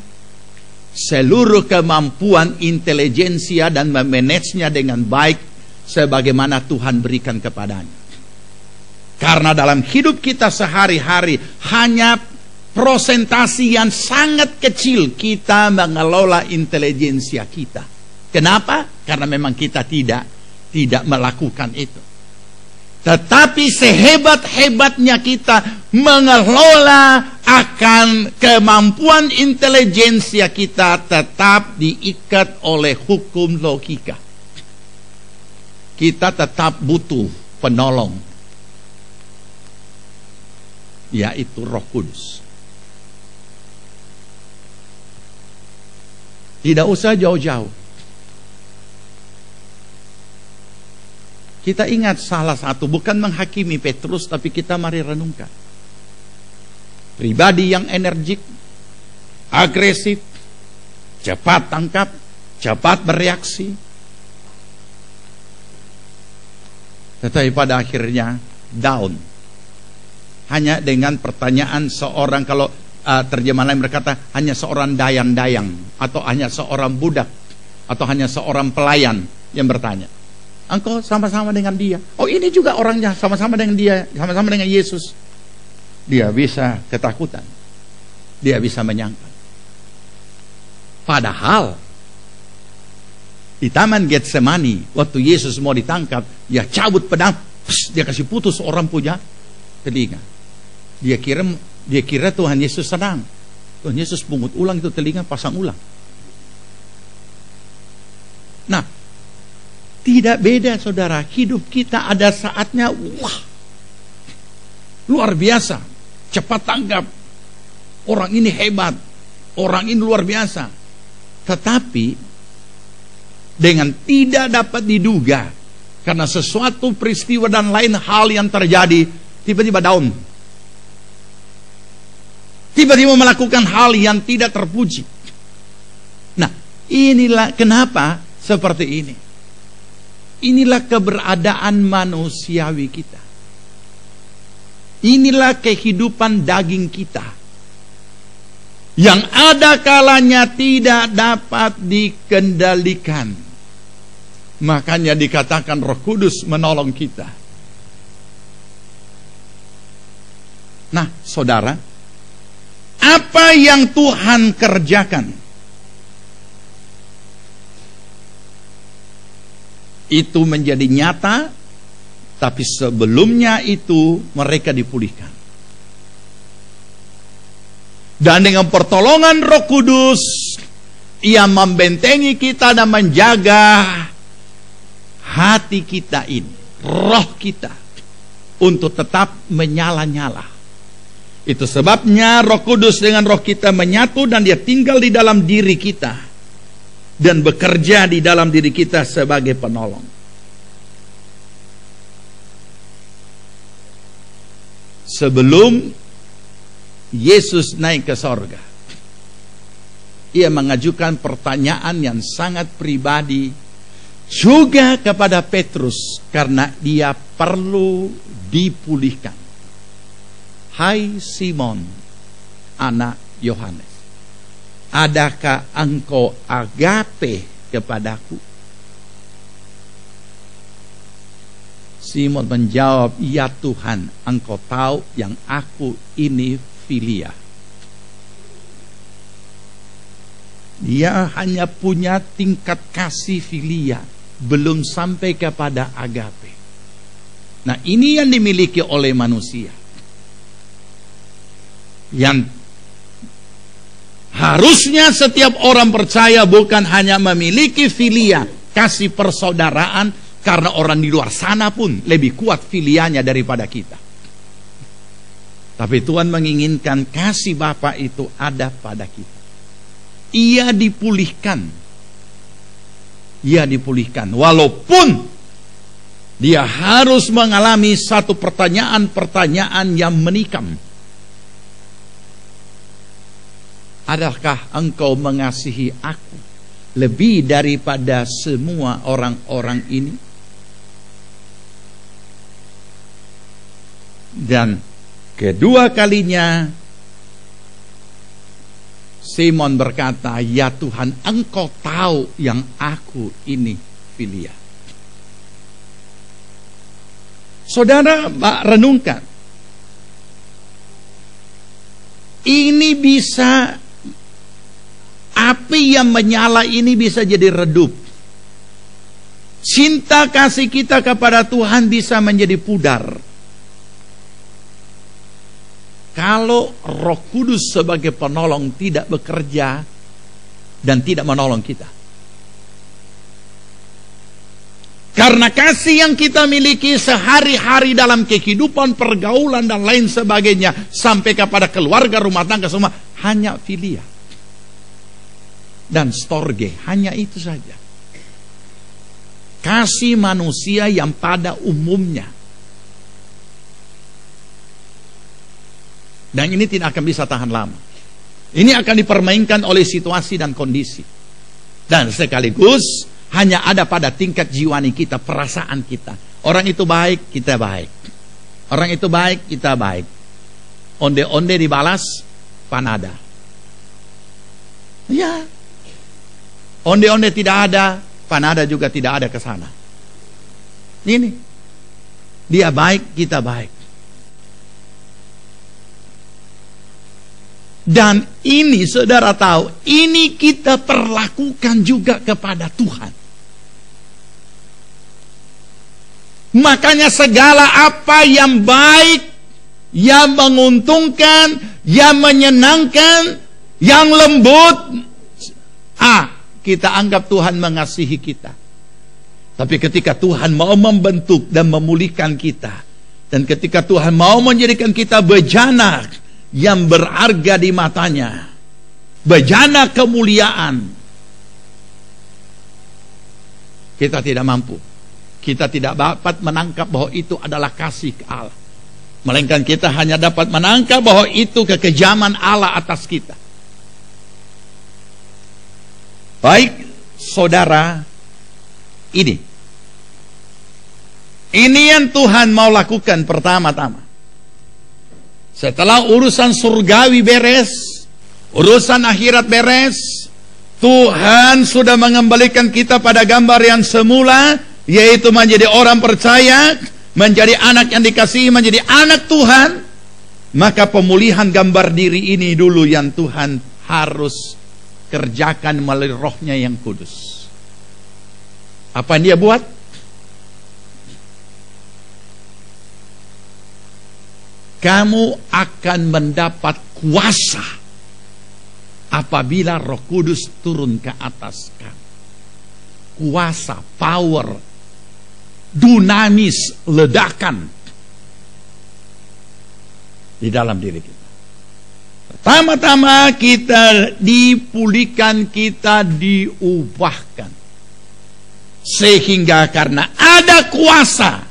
seluruh kemampuan intelijensia dan memanagenya dengan baik sebagaimana Tuhan berikan kepadanya. Karena dalam hidup kita sehari-hari hanya prosentasi yang sangat kecil kita mengelola intelijensia kita. Kenapa? Karena memang kita tidak melakukan itu. Tetapi sehebat-hebatnya kita mengelola akan kemampuan intelijensia kita, tetap diikat oleh hukum logika. Kita tetap butuh penolong, yaitu Roh Kudus. Tidak usah jauh-jauh. Kita ingat salah satu, bukan menghakimi Petrus, tapi kita mari renungkan. Pribadi yang energik, agresif, cepat tangkap, cepat bereaksi. Tetapi pada akhirnya down. Hanya dengan pertanyaan seorang, kalau terjemahan lain berkata, hanya seorang dayang-dayang, atau hanya seorang budak, atau hanya seorang pelayan yang bertanya, engkau sama-sama dengan dia? Oh, ini juga orangnya, sama-sama dengan dia, sama-sama dengan Yesus. Dia bisa ketakutan, dia bisa menyangkal. Padahal di Taman Getsemani, waktu Yesus mau ditangkap, dia cabut pedang, dia kasih putus orang punya telinga. Dia kira Tuhan Yesus senang. Tuhan Yesus pungut ulang itu telinga, pasang ulang. Nah, tidak beda saudara, hidup kita ada saatnya, wah, luar biasa, cepat tanggap, orang ini hebat, orang ini luar biasa. Tetapi dengan tidak dapat diduga, karena sesuatu peristiwa dan lain hal yang terjadi, tiba-tiba down, tiba-tiba melakukan hal yang tidak terpuji. Nah, inilah kenapa seperti ini. Inilah keberadaan manusiawi kita. Inilah kehidupan daging kita, yang ada kalanya tidak dapat dikendalikan. Makanya dikatakan Roh Kudus menolong kita. Nah, saudara, apa yang Tuhan kerjakan itu menjadi nyata, tapi sebelumnya itu mereka dipulihkan. Dan dengan pertolongan Roh Kudus, ia membentengi kita dan menjaga hati kita ini, roh kita, untuk tetap menyala-nyala. Itu sebabnya Roh Kudus dengan roh kita menyatu dan dia tinggal di dalam diri kita dan bekerja di dalam diri kita sebagai penolong. Sebelum Yesus naik ke sorga, ia mengajukan pertanyaan yang sangat pribadi juga kepada Petrus karena dia perlu dipulihkan. Hai Simon, anak Yohanes, adakah engkau agape kepadaku? Simon menjawab, ya Tuhan, engkau tahu yang aku ini filia. Dia hanya punya tingkat kasih filia, belum sampai kepada agape. Nah, ini yang dimiliki oleh manusia. Yang harusnya setiap orang percaya bukan hanya memiliki filia, kasih persaudaraan, karena orang di luar sana pun lebih kuat filianya daripada kita. Tapi Tuhan menginginkan kasih Bapa itu ada pada kita. Ia dipulihkan. Ia dipulihkan. Walaupun dia harus mengalami satu pertanyaan-pertanyaan yang menikam. Adakah engkau mengasihi aku lebih daripada semua orang-orang ini? Dan kedua kalinya Simon berkata, ya Tuhan, engkau tahu yang aku ini filia. Saudara, renungkan. Ini bisa, api yang menyala ini bisa jadi redup. Cinta kasih kita kepada Tuhan bisa menjadi pudar kalau Roh Kudus sebagai penolong tidak bekerja dan tidak menolong kita. Karena kasih yang kita miliki sehari-hari dalam kehidupan, pergaulan dan lain sebagainya, sampai kepada keluarga, rumah tangga semua, hanya filia dan storge, hanya itu saja. Kasih manusia yang pada umumnya. Dan ini tidak akan bisa tahan lama. Ini akan dipermainkan oleh situasi dan kondisi. Dan sekaligus hanya ada pada tingkat jiwani kita, perasaan kita. Orang itu baik, kita baik. Orang itu baik, kita baik. Onde-onde dibalas, panada. Ya. Onde-onde tidak ada, panada juga tidak ada ke sana. Ini. Dia baik, kita baik. Dan ini saudara tahu, ini kita perlakukan juga kepada Tuhan. Makanya segala apa yang baik, yang menguntungkan, yang menyenangkan, yang lembut, kita anggap Tuhan mengasihi kita. Tapi ketika Tuhan mau membentuk dan memulihkan kita, dan ketika Tuhan mau menjadikan kita bejana yang berharga di matanya, bejana kemuliaan, kita tidak mampu. Kita tidak dapat menangkap bahwa itu adalah kasih Allah, melainkan kita hanya dapat menangkap bahwa itu kekejaman Allah atas kita. Baik saudara, ini yang Tuhan mau lakukan pertama-tama. Setelah urusan surgawi beres, urusan akhirat beres, Tuhan sudah mengembalikan kita pada gambar yang semula, yaitu menjadi orang percaya, menjadi anak yang dikasihi, menjadi anak Tuhan. Maka pemulihan gambar diri ini dulu yang Tuhan harus kerjakan melalui Roh-Nya yang kudus. Apa yang dia buat? Kamu akan mendapat kuasa apabila Roh Kudus turun ke atas kamu. Kuasa, power, dunamis, ledakan di dalam diri kita. Pertama-tama kita dipulihkan, kita diubahkan. Sehingga karena ada kuasa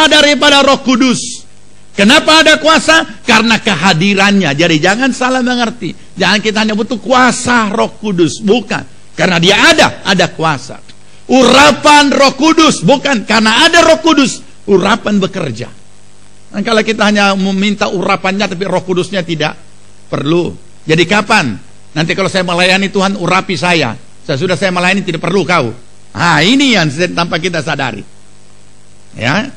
daripada Roh Kudus. Kenapa ada kuasa? Karena kehadirannya. Jadi jangan salah mengerti. Jangan kita hanya butuh kuasa Roh Kudus. Bukan. Karena dia ada kuasa. Urapan Roh Kudus. Bukan. Karena ada Roh Kudus, urapan bekerja. Dan kalau kita hanya meminta urapannya tapi Roh Kudusnya tidak perlu. Jadi kapan? Nanti kalau saya melayani Tuhan, urapi saya. Sesudah saya melayani tidak perlu kau. Ini yang tanpa kita sadari. Ya.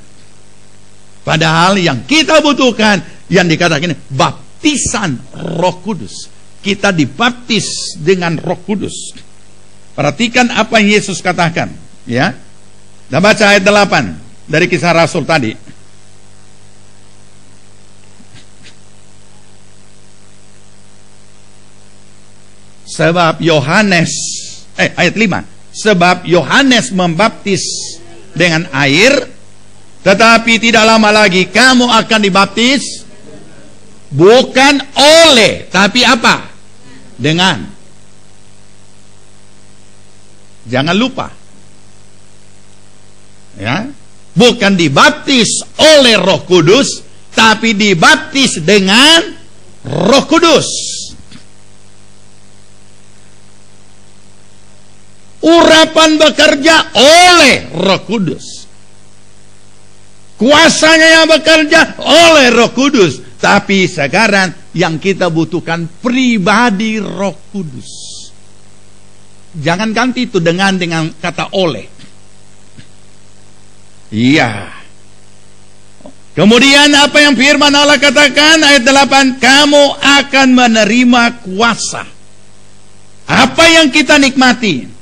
Padahal yang kita butuhkan, yang dikatakan baptisan Roh Kudus. Kita dibaptis dengan Roh Kudus. Perhatikan apa yang Yesus katakan, ya. Kita baca ayat 8 dari Kisah Rasul tadi. Sebab Yohanes, ayat 5. Sebab Yohanes membaptis dengan air, tetapi tidak lama lagi kamu akan dibaptis bukan oleh, tapi apa? Dengan. Jangan lupa. Ya, bukan dibaptis oleh Roh Kudus, tapi dibaptis dengan Roh Kudus. Urapan bekerja oleh Roh Kudus. Kuasanya yang bekerja oleh Roh Kudus. Tapi sekarang yang kita butuhkan pribadi Roh Kudus. Jangan ganti itu dengan kata oleh. Iya. Kemudian apa yang firman Allah katakan ayat 8, kamu akan menerima kuasa. Apa yang kita nikmati?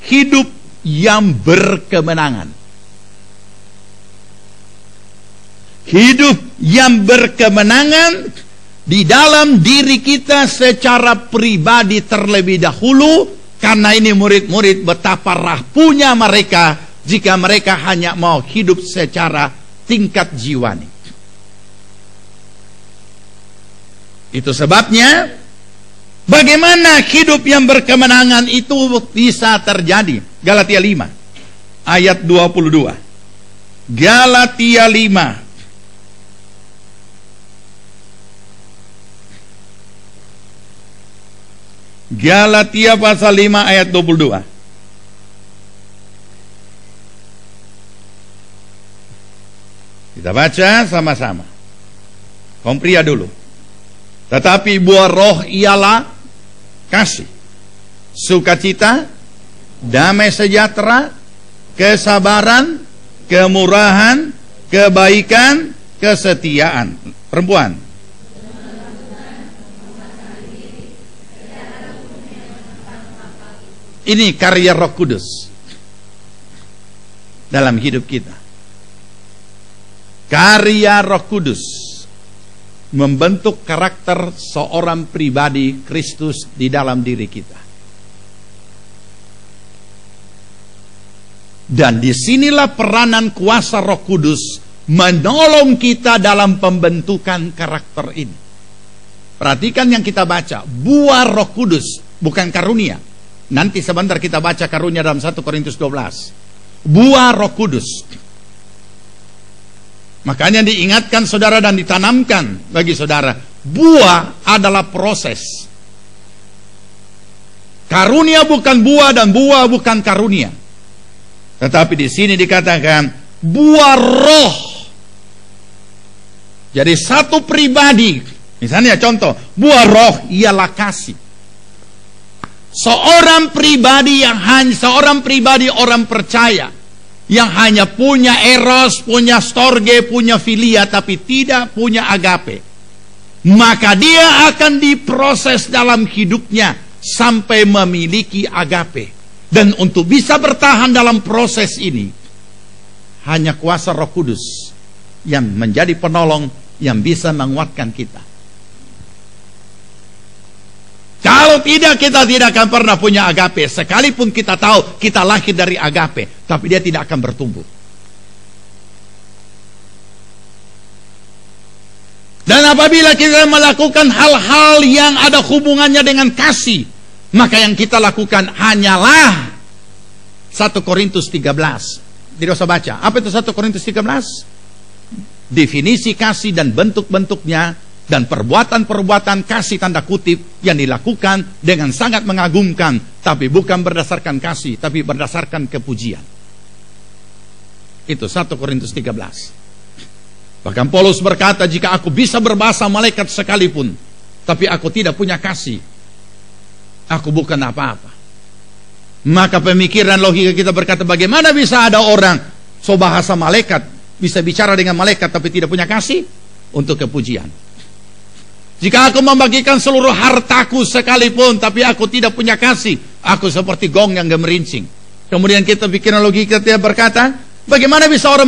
Hidup yang berkemenangan. Hidup yang berkemenangan di dalam diri kita secara pribadi terlebih dahulu. Karena ini murid-murid betapa rapuhnya mereka jika mereka hanya mau hidup secara tingkat jiwani. Itu sebabnya bagaimana hidup yang berkemenangan itu bisa terjadi. Galatia 5 ayat 22. Galatia 5 Galatia pasal 5 ayat 22. Kita baca sama-sama. Kompria dulu. Tetapi buah roh ialah kasih, sukacita, damai sejahtera, kesabaran, kemurahan, kebaikan, kesetiaan. Perempuan. Ini karya Roh Kudus dalam hidup kita. Karya Roh Kudus membentuk karakter seorang pribadi Kristus di dalam diri kita. Dan disinilah peranan kuasa Roh Kudus menolong kita dalam pembentukan karakter ini. Perhatikan yang kita baca, buah Roh Kudus, bukan karunia. Nanti sebentar kita baca karunia dalam 1 Korintus 12. Buah Roh Kudus. Makanya diingatkan saudara dan ditanamkan bagi saudara, buah adalah proses. Karunia bukan buah dan buah bukan karunia. Tetapi di sini dikatakan buah roh. Jadi satu pribadi, misalnya contoh, buah roh ialah kasih. Seorang pribadi orang percaya yang hanya punya eros, punya storge, punya filia, tapi tidak punya agape, maka dia akan diproses dalam hidupnya sampai memiliki agape. Dan untuk bisa bertahan dalam proses ini, hanya kuasa Roh Kudus yang menjadi penolong yang bisa menguatkan kita. Kalau tidak, kita tidak akan pernah punya agape. Sekalipun kita tahu kita lahir dari agape, tapi dia tidak akan bertumbuh. Dan apabila kita melakukan hal-hal yang ada hubungannya dengan kasih, maka yang kita lakukan hanyalah 1 Korintus 13. Tidak usah baca. Apa itu 1 Korintus 13? Definisi kasih dan bentuk-bentuknya, dan perbuatan-perbuatan kasih tanda kutip yang dilakukan dengan sangat mengagumkan, tapi bukan berdasarkan kasih, tapi berdasarkan kepujian. Itu 1 Korintus 13. Bahkan Paulus berkata, jika aku bisa berbahasa malaikat sekalipun, tapi aku tidak punya kasih, aku bukan apa-apa. Maka pemikiran logika kita berkata, bagaimana bisa ada orang so bahasa malaikat, bisa bicara dengan malaikat tapi tidak punya kasih? Untuk kepujian. Jika aku membagikan seluruh hartaku sekalipun, tapi aku tidak punya kasih, aku seperti gong yang gemerincing. Kemudian kita pikiran logika kita berkata, bagaimana bisa orang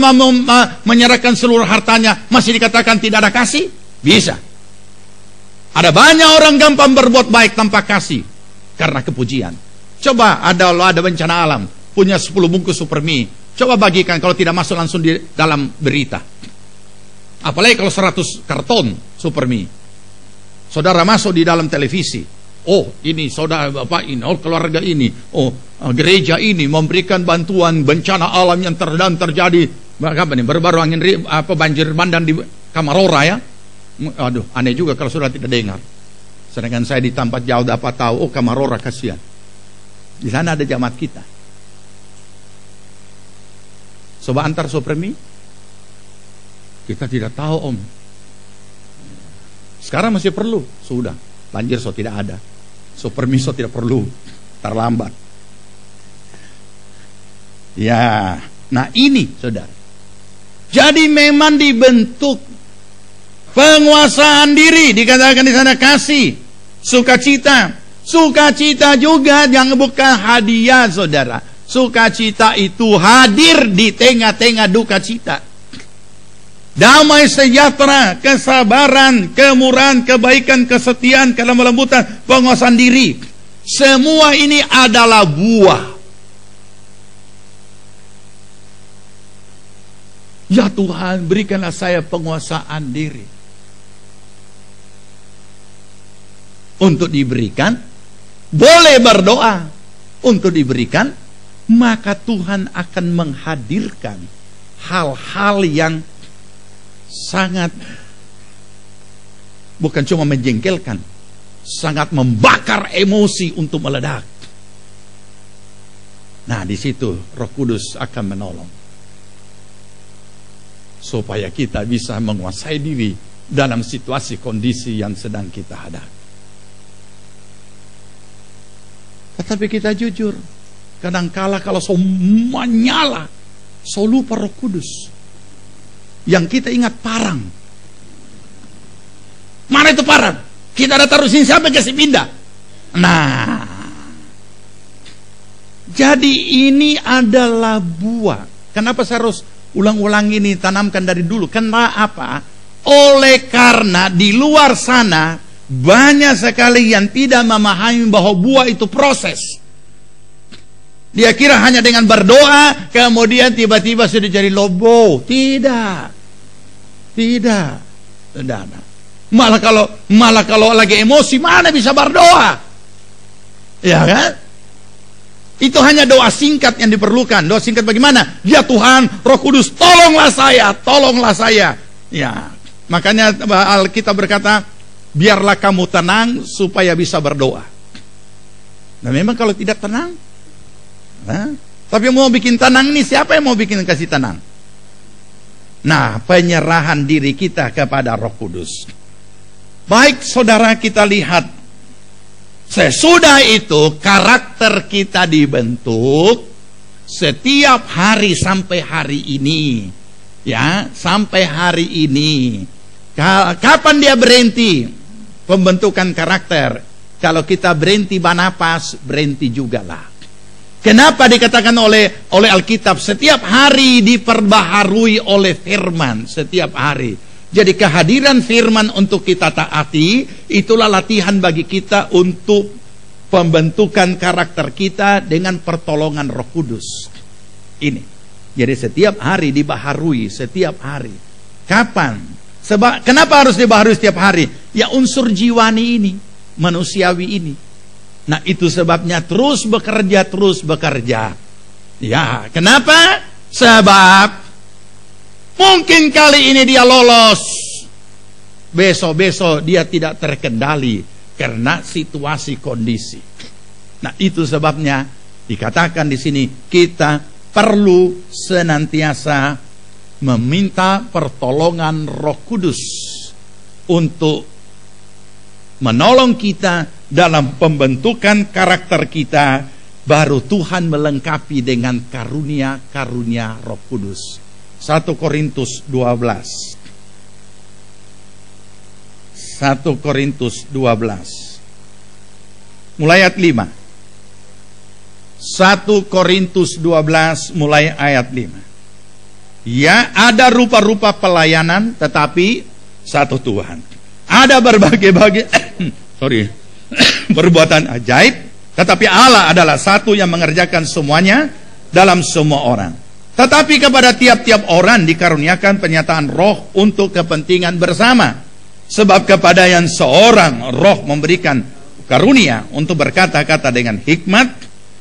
menyerahkan seluruh hartanya masih dikatakan tidak ada kasih? Bisa. Ada banyak orang gampang berbuat baik tanpa kasih karena kepujian. Coba ada bencana alam, punya 10 bungkus supermie, coba bagikan, kalau tidak masuk langsung di dalam berita. Apalagi kalau 100 karton supermie. Saudara masuk di dalam televisi. Oh, ini saudara bapak ini, oh keluarga ini, oh gereja ini memberikan bantuan bencana alam yang terjadi. Apa nih? Baru-baru banjir bandang di Kamarora ya. Aduh, aneh juga kalau saudara tidak dengar. Sedangkan saya di tempat jauh dapat tahu, oh Kamarora kasihan. Di sana ada jamaat kita. Coba antar supermi. Kita tidak tahu om. Sekarang masih perlu, sudah banjir so tidak ada, supermi so tidak perlu, terlambat. Ya, nah ini saudara. Jadi memang dibentuk penguasaan diri, dikatakan di sana kasih, sukacita. Sukacita juga yang bukan hadiah saudara. Sukacita itu hadir di tengah-tengah duka cita. Damai sejahtera, kesabaran, kemurahan, kebaikan, kesetiaan, kelemah lembutan, penguasaan diri. Semua ini adalah buah. Ya Tuhan, berikanlah saya penguasaan diri. Untuk diberikan, boleh berdoa. Untuk diberikan, maka Tuhan akan menghadirkan hal-hal yang sangat, bukan cuma menjengkelkan, sangat membakar emosi untuk meledak. Nah, di situ Roh Kudus akan menolong supaya kita bisa menguasai diri dalam situasi kondisi yang sedang kita hadapi. Tetapi kita jujur, kadangkala kalau semua nyala, so lupa Roh Kudus. Yang kita ingat parang. Mana itu parang? Kita ada taruh sini, siapa kasih pindah? Nah, jadi ini adalah buah. Kenapa saya harus ulang-ulang ini, tanamkan dari dulu? Kenapa? Oleh karena di luar sana banyak sekali yang tidak memahami bahwa buah itu proses. Dia kira hanya dengan berdoa kemudian tiba-tiba sudah jadi lobo. Tidak. Tidak. Malah kalau lagi emosi mana bisa berdoa? Ya kan? Itu hanya doa singkat yang diperlukan. Doa singkat bagaimana? Ya Tuhan, Roh Kudus, tolonglah saya, tolonglah saya. Ya, makanya Alkitab berkata, biarlah kamu tenang supaya bisa berdoa. Nah, memang kalau tidak tenang, tapi mau bikin tenang ini, siapa yang mau bikin kasih tenang? Nah, penyerahan diri kita kepada Roh Kudus. Baik saudara, kita lihat sesudah itu karakter kita dibentuk setiap hari sampai hari ini. Ya, sampai hari ini. Kapan dia berhenti pembentukan karakter? Kalau kita berhenti bernapas, berhenti jugalah. Kenapa dikatakan oleh Alkitab setiap hari diperbaharui oleh firman, setiap hari. Jadi kehadiran firman untuk kita taati, itulah latihan bagi kita untuk pembentukan karakter kita dengan pertolongan Roh Kudus. Ini. Jadi setiap hari dibaharui, setiap hari. Kapan? Sebab kenapa harus dibaharui setiap hari? Ya unsur jiwani ini, manusiawi ini. Nah itu sebabnya terus bekerja. Ya, kenapa? Sebab mungkin kali ini dia lolos, besok-besok dia tidak terkendali karena situasi kondisi. Nah itu sebabnya dikatakan di sini kita perlu senantiasa meminta pertolongan Roh Kudus untuk menolong kita dalam pembentukan karakter kita. Baru Tuhan melengkapi dengan karunia-karunia Roh Kudus. 1 Korintus 12. 1 Korintus 12. Mulai ayat 5. 1 Korintus 12 mulai ayat 5. Ya, ada rupa-rupa pelayanan tetapi satu Tuhan. Ada berbagai-bagai perbuatan ajaib, tetapi Allah adalah satu yang mengerjakan semuanya dalam semua orang. Tetapi kepada tiap-tiap orang dikaruniakan penyataan roh untuk kepentingan bersama. Sebab kepada yang seorang roh memberikan karunia untuk berkata-kata dengan hikmat,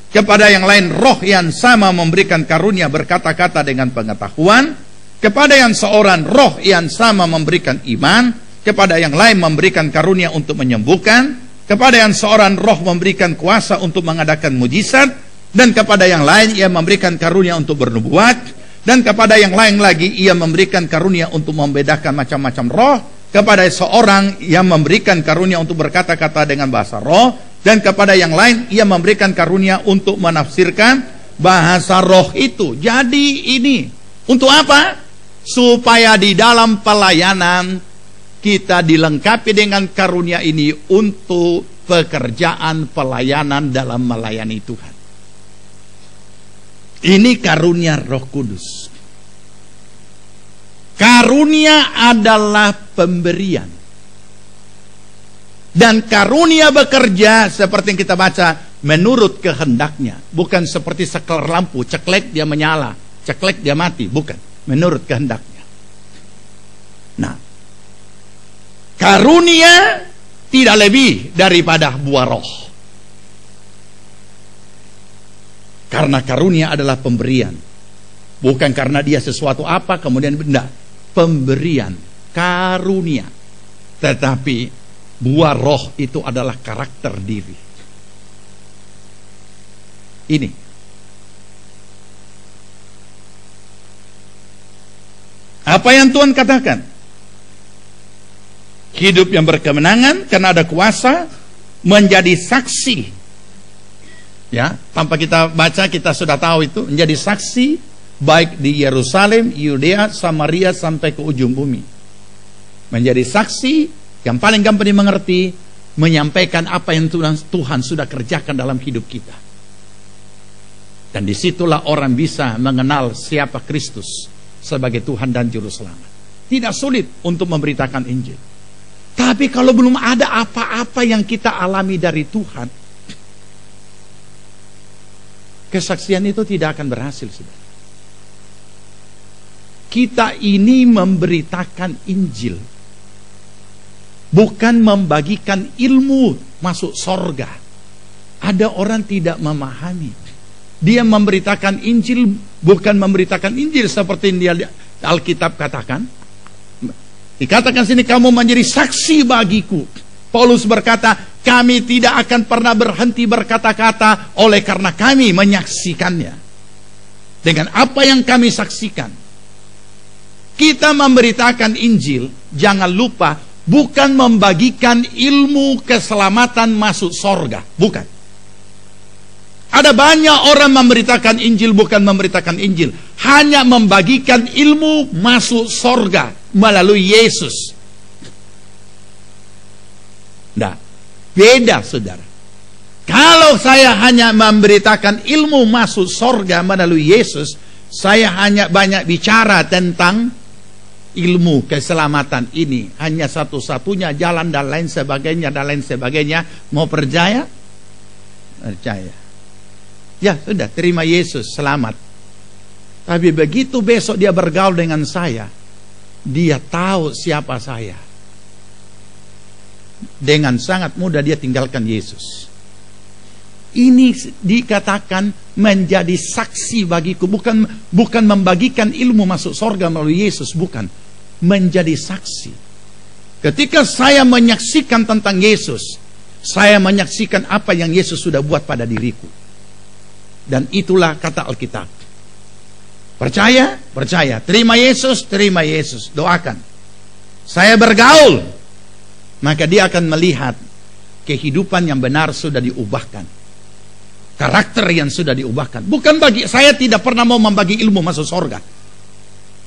kepada yang lain roh yang sama memberikan karunia berkata-kata dengan pengetahuan, kepada yang seorang roh yang sama memberikan iman, kepada yang lain memberikan karunia untuk menyembuhkan, kepada yang seorang roh memberikan kuasa untuk mengadakan mujizat, dan kepada yang lain ia memberikan karunia untuk bernubuat, dan kepada yang lain lagi ia memberikan karunia untuk membedakan macam-macam roh, kepada seorang yang memberikan karunia untuk berkata-kata dengan bahasa roh, dan kepada yang lain ia memberikan karunia untuk menafsirkan bahasa roh itu. Jadi ini untuk apa? Supaya di dalam pelayanan kita dilengkapi dengan karunia ini untuk pekerjaan pelayanan dalam melayani Tuhan. Ini karunia Roh Kudus. Karunia adalah pemberian. Dan karunia bekerja seperti yang kita baca menurut kehendaknya. Bukan seperti seklar lampu, ceklek dia menyala, ceklek dia mati. Bukan, menurut kehendaknya. Nah, karunia tidak lebih daripada buah roh. Karena karunia adalah pemberian. Bukan karena dia sesuatu apa kemudian benda. Pemberian, karunia. Tetapi buah roh itu adalah karakter diri. Ini. Apa yang Tuhan katakan? Hidup yang berkemenangan karena ada kuasa, menjadi saksi. Ya, tanpa kita baca kita sudah tahu itu, menjadi saksi baik di Yerusalem, Yudea, Samaria sampai ke ujung bumi. Menjadi saksi yang paling gampang dimengerti, menyampaikan apa yang Tuhan sudah kerjakan dalam hidup kita. Dan disitulah orang bisa mengenal siapa Kristus sebagai Tuhan dan Juru Selamat. Tidak sulit untuk memberitakan Injil. Tapi kalau belum ada apa-apa yang kita alami dari Tuhan, kesaksian itu tidak akan berhasil. Saudara. Kita ini memberitakan Injil, bukan membagikan ilmu masuk sorga. Ada orang tidak memahami. Dia memberitakan Injil, bukan memberitakan Injil seperti yang Alkitab katakan. Dikatakan sini, kamu menjadi saksi bagiku. Paulus berkata, kami tidak akan pernah berhenti berkata-kata oleh karena kami menyaksikannya. Dengan apa yang kami saksikan. Kita memberitakan Injil, jangan lupa, bukan membagikan ilmu keselamatan masuk sorga. Bukan. Ada banyak orang memberitakan Injil, bukan memberitakan Injil. Hanya membagikan ilmu masuk sorga melalui Yesus. Nah, beda saudara. Kalau saya hanya memberitakan ilmu masuk sorga melalui Yesus, saya hanya banyak bicara tentang ilmu keselamatan ini hanya satu-satunya jalan dan lain sebagainya, mau percaya? Percaya. Ya sudah, terima Yesus, selamat. Tapi begitu besok dia bergaul dengan saya, dia tahu siapa saya. Dengan sangat mudah dia tinggalkan Yesus. Ini dikatakan menjadi saksi bagiku, bukan membagikan ilmu masuk surga melalui Yesus, bukan. Menjadi saksi. Ketika saya menyaksikan tentang Yesus, saya menyaksikan apa yang Yesus sudah buat pada diriku. Dan itulah kata Alkitab. Percaya? Percaya. Terima Yesus, doakan. Saya bergaul, maka dia akan melihat kehidupan yang benar sudah diubahkan. Karakter yang sudah diubahkan. Bukan bagi, saya tidak pernah mau membagi ilmu masuk surga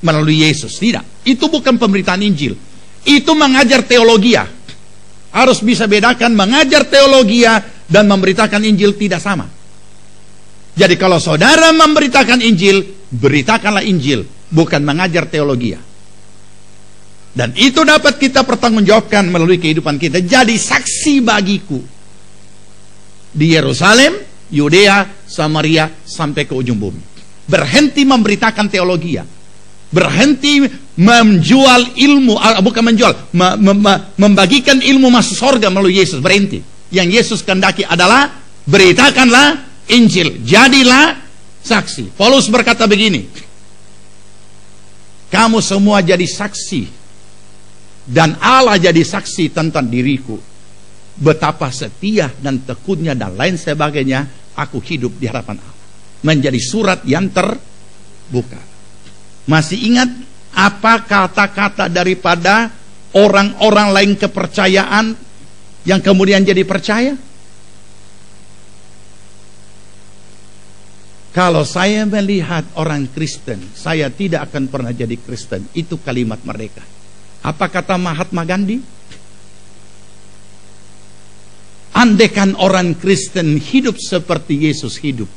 melalui Yesus. Tidak. Itu bukan pemberitaan Injil. Itu mengajar teologia. Harus bisa bedakan mengajar teologia dan memberitakan Injil tidak sama. Jadi kalau saudara memberitakan Injil, beritakanlah Injil, bukan mengajar teologia. Dan itu dapat kita pertanggungjawabkan melalui kehidupan kita. Jadi saksi bagiku di Yerusalem, Yudea, Samaria, sampai ke ujung bumi. Berhenti memberitakan teologia. Berhenti menjual ilmu, bukan menjual, membagikan ilmu masuk surga melalui Yesus. Berhenti. Yang Yesus kehendaki adalah beritakanlah Injil. Jadilah saksi. Paulus berkata begini, kamu semua jadi saksi, dan Allah jadi saksi tentang diriku, betapa setia dan tekunnya dan lain sebagainya aku hidup di hadapan Allah. Menjadi surat yang terbuka. Masih ingat apa kata-kata daripada orang-orang lain kepercayaan yang kemudian jadi percaya? Kalau saya melihat orang Kristen, saya tidak akan pernah jadi Kristen. Itu kalimat mereka. Apa kata Mahatma Gandhi? Andaikan orang Kristen hidup seperti Yesus hidup,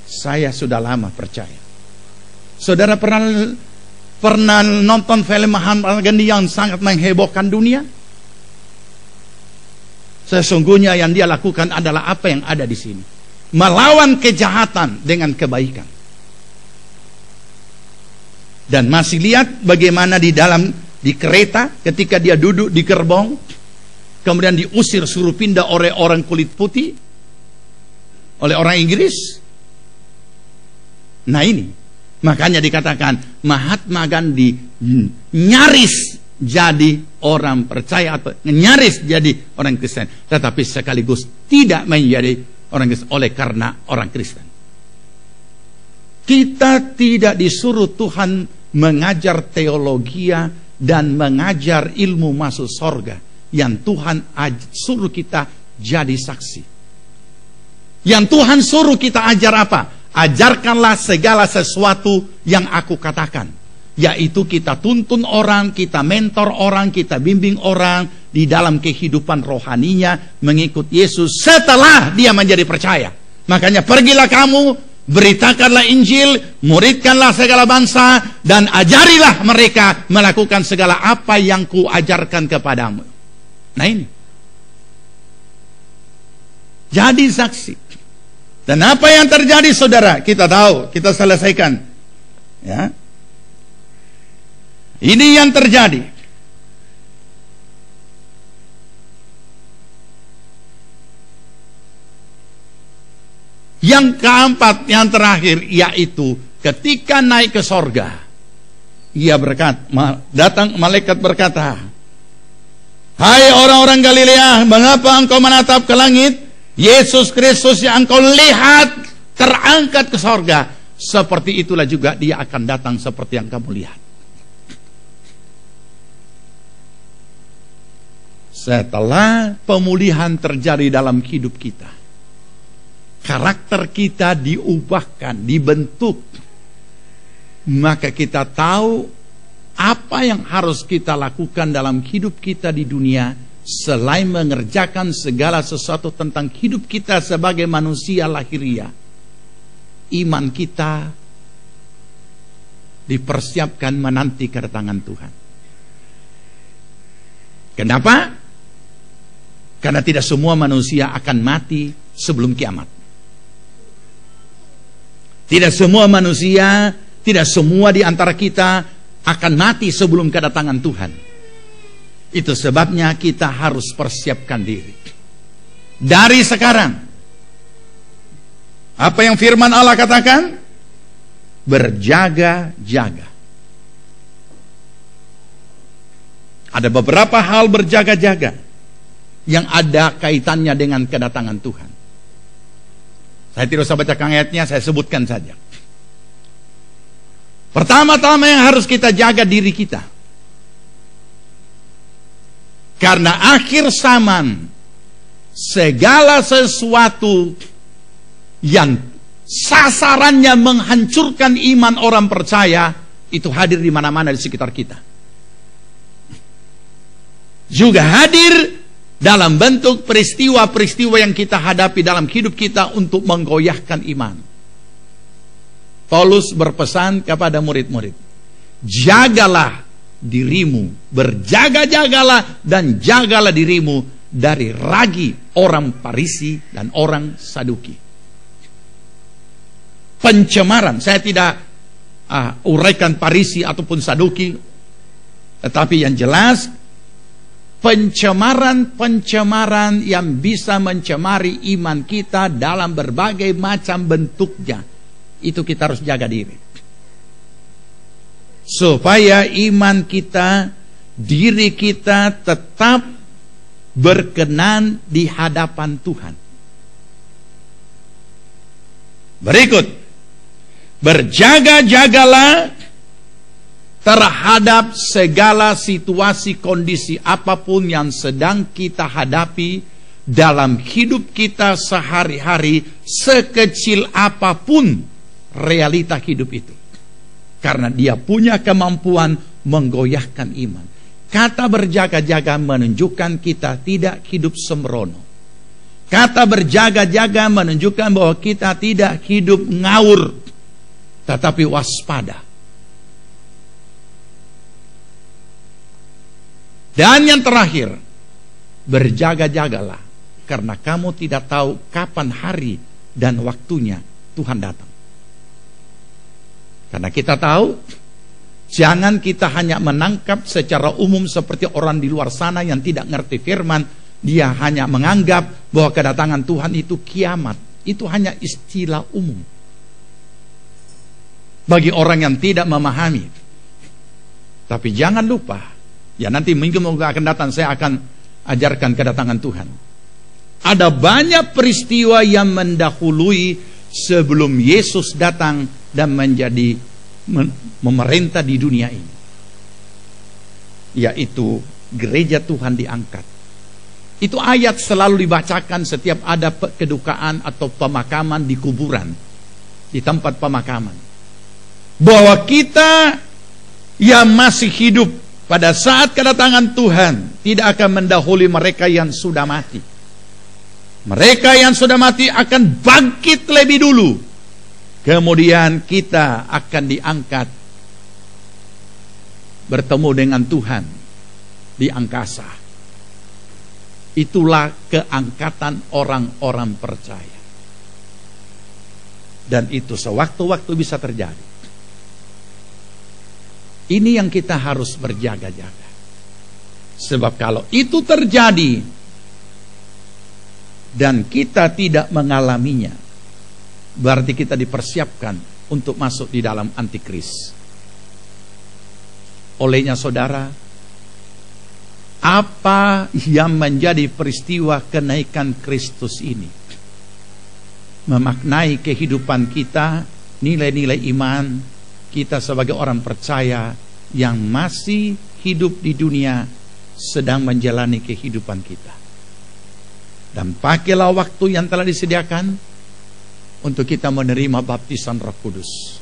saya sudah lama percaya. Saudara pernah nonton film Mahatma Gandhi yang sangat menghebohkan dunia? Sesungguhnya yang dia lakukan adalah apa yang ada di sini. Melawan kejahatan dengan kebaikan. Dan masih lihat bagaimana di kereta ketika dia duduk di gerbong, kemudian diusir suruh pindah oleh orang kulit putih, oleh orang Inggris. Nah ini, makanya dikatakan Mahatma Gandhi nyaris jadi orang percaya atau nyaris jadi orang Kristen, tetapi sekaligus tidak menjadi orang Kristen oleh karena orang Kristen. Kita tidak disuruh Tuhan mengajar teologia dan mengajar ilmu masuk surga. Yang Tuhan suruh kita jadi saksi. Yang Tuhan suruh kita ajar apa? Ajarkanlah segala sesuatu yang aku katakan. Yaitu kita tuntun orang, kita mentor orang, kita bimbing orang di dalam kehidupan rohaninya mengikut Yesus setelah dia menjadi percaya. Makanya pergilah kamu, beritakanlah Injil, muridkanlah segala bangsa, dan ajarilah mereka melakukan segala apa yang kuajarkan kepadamu. Nah ini. Jadi saksi. Dan apa yang terjadi saudara? Kita tahu, kita selesaikan. Ya. Ini yang terjadi. Yang keempat, yang terakhir, yaitu ketika naik ke sorga, ia datang malaikat berkata, hai orang-orang Galilea, mengapa engkau menatap ke langit? Yesus Kristus yang engkau lihat terangkat ke sorga, seperti itulah juga dia akan datang seperti yang kamu lihat. Setelah pemulihan terjadi dalam hidup kita, karakter kita diubahkan, dibentuk, maka kita tahu apa yang harus kita lakukan dalam hidup kita di dunia, selain mengerjakan segala sesuatu tentang hidup kita sebagai manusia lahiriah. Iman kita dipersiapkan menanti kedatangan Tuhan. Kenapa? Karena tidak semua manusia akan mati sebelum kiamat. Tidak semua manusia, tidak semua di antara kita akan mati sebelum kedatangan Tuhan. Itu sebabnya kita harus persiapkan diri dari sekarang. Apa yang firman Allah katakan? Berjaga-jaga. Ada beberapa hal berjaga-jaga yang ada kaitannya dengan kedatangan Tuhan. Saya tidak usah bacakan ayatnya, saya sebutkan saja. Pertama-tama yang harus kita jaga diri kita. Karena akhir zaman, segala sesuatu yang sasarannya menghancurkan iman orang percaya, itu hadir di mana-mana di sekitar kita. Juga hadir dalam bentuk peristiwa-peristiwa yang kita hadapi dalam hidup kita untuk menggoyahkan iman. Paulus berpesan kepada murid-murid, jagalah dirimu, berjaga-jagalah dan jagalah dirimu dari ragi orang Farisi dan orang Saduki. Pencemaran, saya tidak uraikan Farisi ataupun Saduki, tetapi yang jelas pencemaran yang bisa mencemari iman kita dalam berbagai macam bentuknya, itu kita harus jaga diri. Supaya iman kita, diri kita tetap berkenan di hadapan Tuhan. Berikut, berjaga-jagalah terhadap segala situasi kondisi apapun yang sedang kita hadapi dalam hidup kita sehari-hari, sekecil apapun realita hidup itu. Karena dia punya kemampuan menggoyahkan iman. Kata berjaga-jaga menunjukkan kita tidak hidup sembrono. Kata berjaga-jaga menunjukkan bahwa kita tidak hidup ngawur, tetapi waspada. Dan yang terakhir, berjaga-jagalah, karena kamu tidak tahu kapan hari dan waktunya Tuhan datang. Karena kita tahu, jangan kita hanya menangkap secara umum seperti orang di luar sana yang tidak ngerti firman. Dia hanya menganggap bahwa kedatangan Tuhan itu kiamat. Itu hanya istilah umum bagi orang yang tidak memahami. Tapi jangan lupa, ya nanti minggu akan datang saya akan ajarkan kedatangan Tuhan. Ada banyak peristiwa yang mendahului sebelum Yesus datang dan menjadi memerintah di dunia ini, yaitu gereja Tuhan diangkat. Itu ayat selalu dibacakan setiap ada kedukaan atau pemakaman di kuburan, di tempat pemakaman, bahwa kita yang masih hidup pada saat kedatangan Tuhan tidak akan mendahului mereka yang sudah mati. Mereka yang sudah mati akan bangkit lebih dulu. Kemudian kita akan diangkat bertemu dengan Tuhan di angkasa. Itulah keangkatan orang-orang percaya. Dan itu sewaktu-waktu bisa terjadi. Ini yang kita harus berjaga-jaga. Sebab kalau itu terjadi dan kita tidak mengalaminya, berarti kita dipersiapkan untuk masuk di dalam antikris. Olehnya saudara, apa yang menjadi peristiwa kenaikan Kristus ini? Memaknai kehidupan kita, nilai-nilai iman kita sebagai orang percaya yang masih hidup di dunia, sedang menjalani kehidupan kita. Dan pakailah waktu yang telah disediakan untuk kita menerima baptisan Roh Kudus.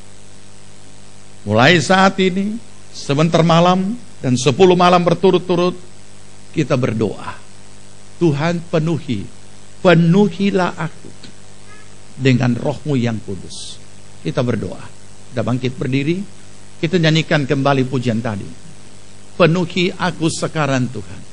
Mulai saat ini, sebentar malam dan 10 malam berturut-turut, kita berdoa, Tuhan penuhilah aku dengan Roh-Mu yang kudus. Kita berdoa. Kita bangkit berdiri. Kita nyanyikan kembali pujian tadi. Penuhi aku sekarang Tuhan.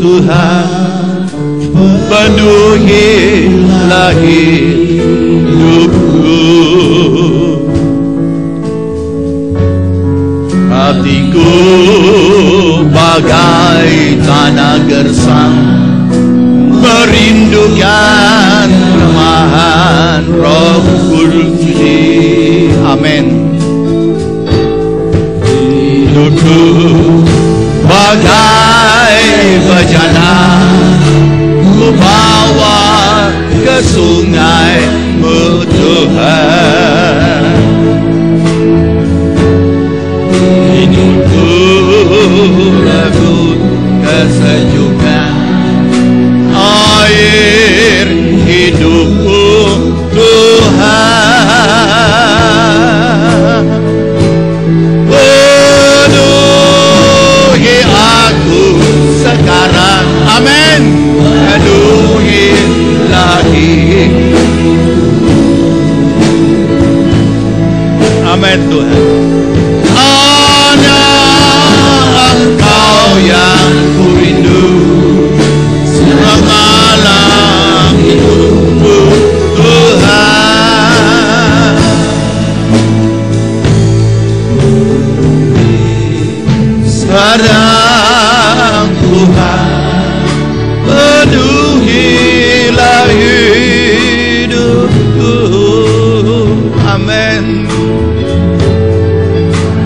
Tuhan, penuhilah hidupku. Hatiku bagai tanah gersang, merindukan remahan Roh Kudus. Amin. Hidupku bagai bejana, ku bawa ke sungai-Mu Tuhan. Hidupku rebut kesejukan, air hidupku Tuhan. Penuhi aku sekarang, amin. Penuhi lagi, amin Tuhan. Hanya Engkau yang ku rindu, semalam hidupku Tuhan. Sekarang Tuhan, penuhilah hidupku, amin.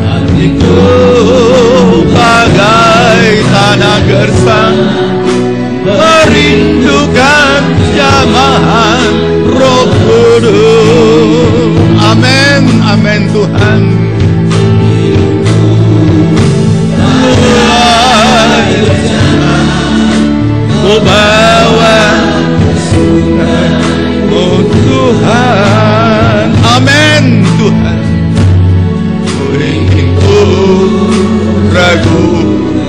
Hatiku bagai tanah gersang, merindukan jamahan Roh Kudus, amin, amin Tuhan. Ku bawa sungai-Mu Tuhan, amin Tuhan. Ku ingin ku ragu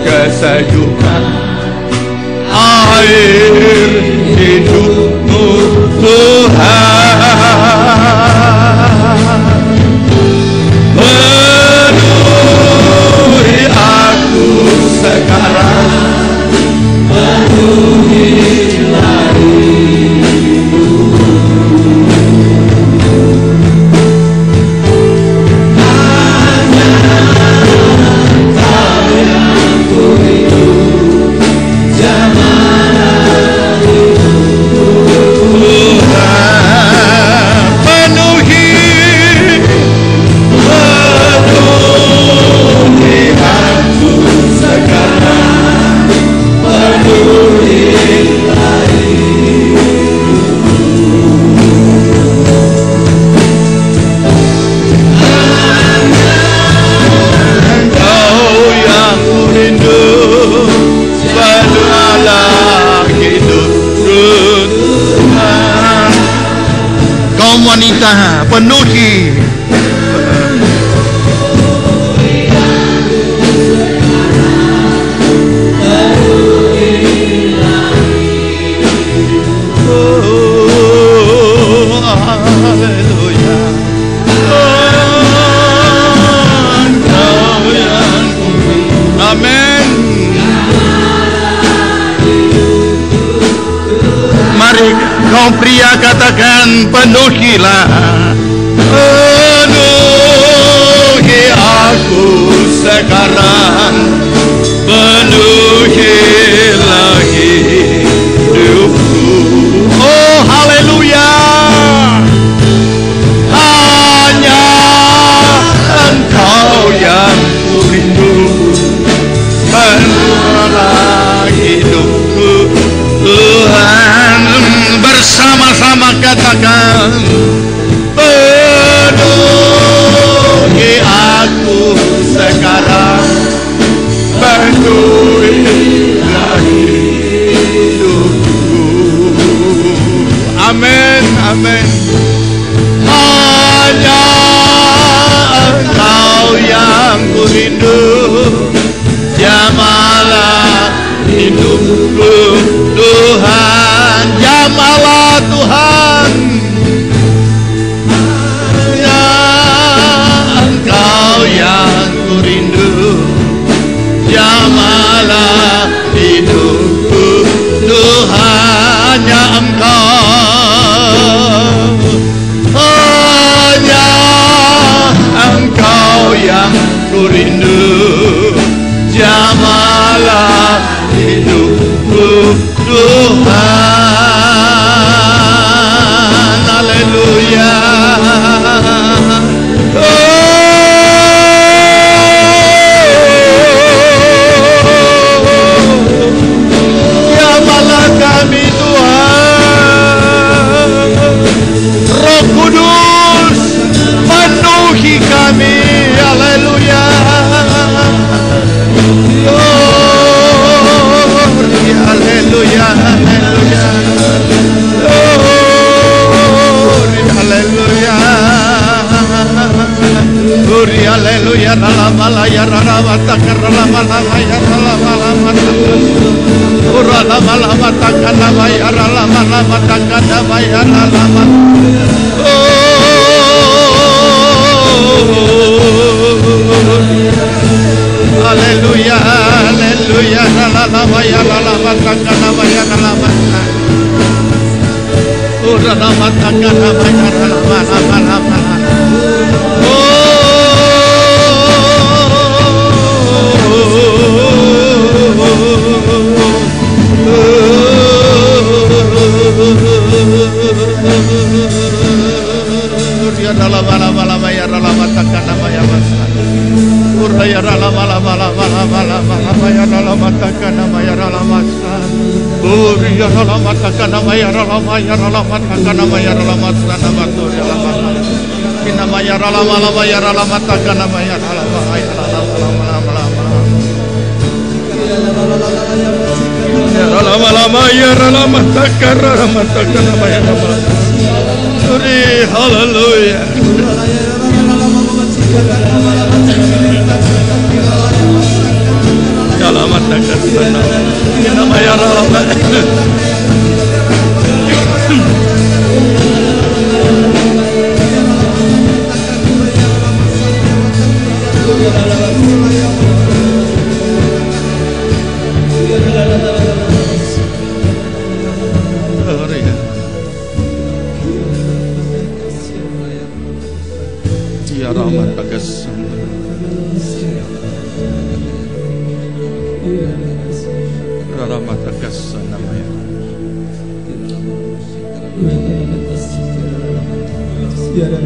kesejukan, air hidupmu Tuhan. Penuhi aku sekarang, penuhilah hidupku. Hanya Engkau yang ku rindu, jamanan hidupku Tuhan. Penuhi aku sekarang, penuhilah hidupku. Hanya Engkau yang ku rindu, penuhilah hidupku Tuhan. Kaum wanita, penuhi. Mari kaum pria katakan, penuhilah. Penuhi aku sekarang, penuhilah hidupku. Tuhan. Haleluya. Nyamalah kami Tuhan. Roh Kudus penuhi kami. Haleluya. Haleluya, haleluya. Haleluya. Uri haleluya ralamalaya raramata karalamalaya ralamalaya uralamalaya kanamaya ralamalaya kanamaya ralamalaya. Haleluya, haleluya, ralalamaya, ralalamata, kanamaya, ralalamata. Ralalamata, kanamaya, ralalamata. Ya ralalamaya, ralalamata, kanamaya, ralalamata. Uraya ralamalaya ralamataka namaya ralamasa. Uriya ralamataka namaya ralamaya ralamataka namaya ralamasa namaturi ralamasa. Kinamaya ralamalaya ralamataka namaya ralamaya ralamalaya ralamataka ralamataka namaya ralamasa. Uri haleluya. Alamat dekat sana, namanya alamat. Ya rahmat dekat sana.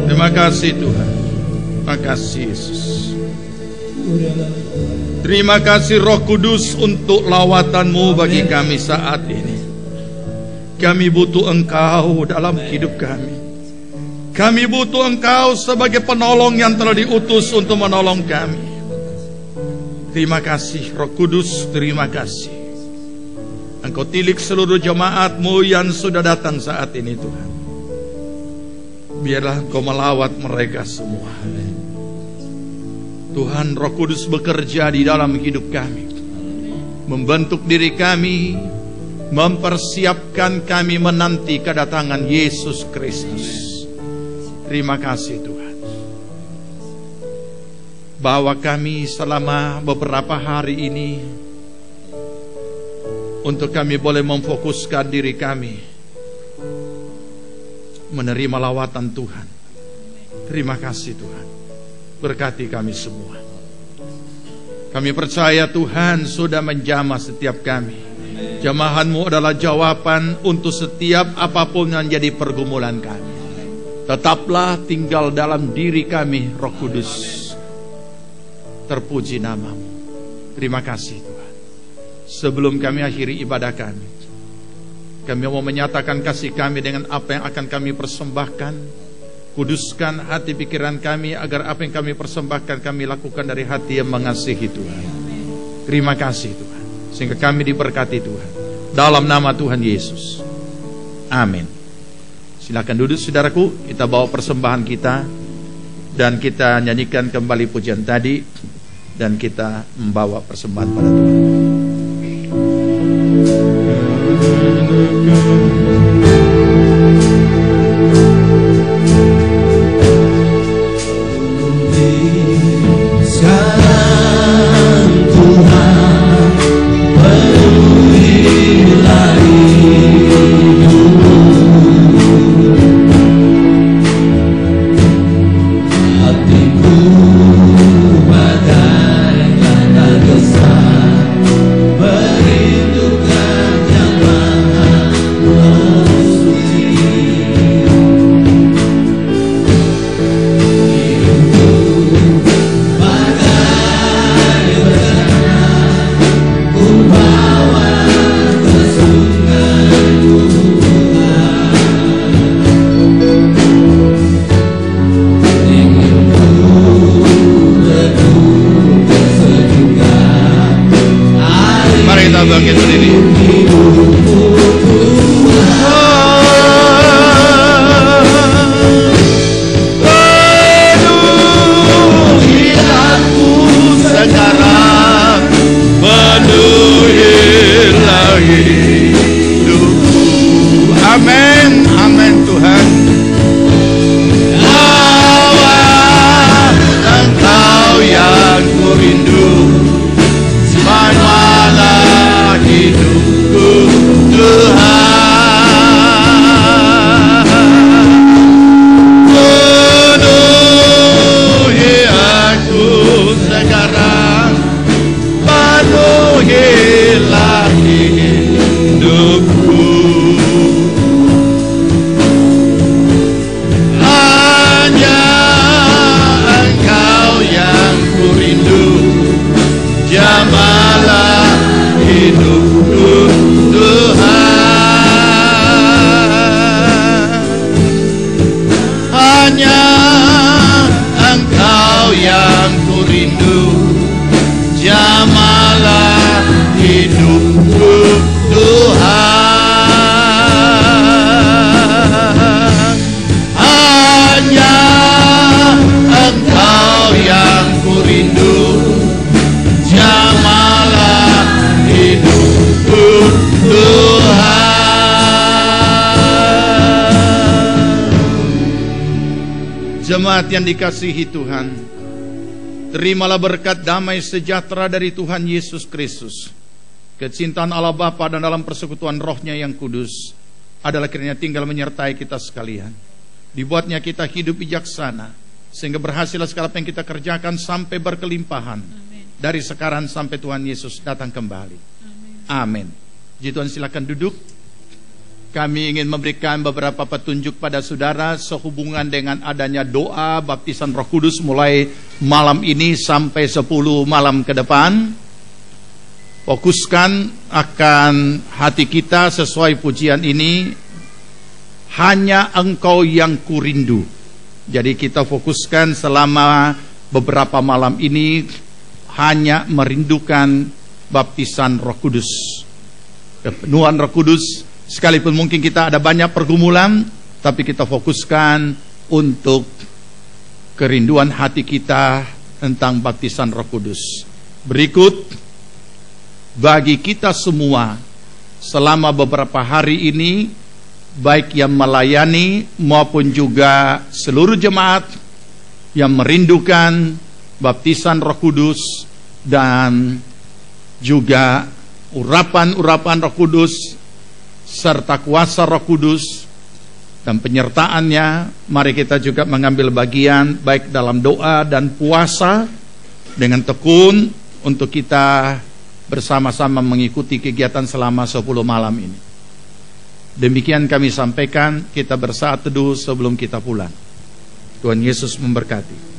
Terima kasih Tuhan. Terima kasih Yesus. Terima kasih Roh Kudus untuk lawatan-Mu bagi kami saat ini. Kami butuh Engkau dalam hidup kami. Kami butuh Engkau sebagai penolong yang telah diutus untuk menolong kami. Terima kasih Roh Kudus, terima kasih. Engkau tilik seluruh jemaat-Mu yang sudah datang saat ini Tuhan. Biarlah Engkau melawat mereka semua. Tuhan, Roh Kudus bekerja di dalam hidup kami, membentuk diri kami, mempersiapkan kami menanti kedatangan Yesus Kristus. Terima kasih Tuhan. Bawa kami selama beberapa hari ini untuk kami boleh memfokuskan diri kami menerima lawatan Tuhan. Terima kasih Tuhan. Berkati kami semua. Kami percaya Tuhan sudah menjamah setiap kami. Jamahan-Mu adalah jawaban untuk setiap apapun yang jadi pergumulan kami. Tetaplah tinggal dalam diri kami, Roh Kudus. Terpuji nama-Mu. Terima kasih Tuhan. Sebelum kami akhiri ibadah kami mau menyatakan kasih kami dengan apa yang akan kami persembahkan. Kuduskan hati pikiran kami agar apa yang kami persembahkan kami lakukan dari hati yang mengasihi Tuhan. Terima kasih Tuhan. Sehingga kami diberkati Tuhan. Dalam nama Tuhan Yesus. Amin. Silakan duduk saudaraku. Kita bawa persembahan kita. Dan kita nyanyikan kembali pujian tadi. Dan kita membawa persembahan pada Tuhan. Sekarang Tuhan penuhilah hidupku, hatiku bagaikan tergesa merindukan yang berdiri. Sekarang penuhilah hidupku. Amin, amin Tuhan. Engkau yang ku rindu, sepanjang hidupku Tuhan. Penuhi aku sekarang, penuhilah hidupku. Hanya Engkau yang ku rindu, jamalah hidupku Tuhan. Hanya Engkau yang ku rindu, jamalah hidupku Tuhan. Hanya Engkau yang ku rindu, jamalah hidupku Tuhan. Jemaat yang dikasihi Tuhan, terimalah berkat damai sejahtera dari Tuhan Yesus Kristus, kecintaan Allah Bapa dan dalam persekutuan Roh-Nya yang kudus adalah kiranya tinggal menyertai kita sekalian. Dibuatnya kita hidup bijaksana, sehingga berhasillah segala apa yang kita kerjakan sampai berkelimpahan. Amin. Dari sekarang sampai Tuhan Yesus datang kembali. Amin. Jadi Tuhan silakan duduk. Kami ingin memberikan beberapa petunjuk pada saudara sehubungan dengan adanya doa baptisan Roh Kudus mulai malam ini sampai 10 malam ke depan. Fokuskan akan hati kita sesuai pujian ini. Hanya Engkau yang ku rindu. Jadi kita fokuskan selama beberapa malam ini hanya merindukan baptisan Roh Kudus, kepenuhan Roh Kudus. Sekalipun mungkin kita ada banyak pergumulan, tapi kita fokuskan untuk kerinduan hati kita tentang baptisan Roh Kudus. Berikut, bagi kita semua selama beberapa hari ini, baik yang melayani maupun juga seluruh jemaat yang merindukan baptisan Roh Kudus dan juga urapan-urapan Roh Kudus serta kuasa Roh Kudus dan penyertaannya, mari kita juga mengambil bagian baik dalam doa dan puasa dengan tekun untuk kita bersama-sama mengikuti kegiatan selama 10 malam ini. Demikian kami sampaikan, kita bersaat teduh sebelum kita pulang. Tuhan Yesus memberkati.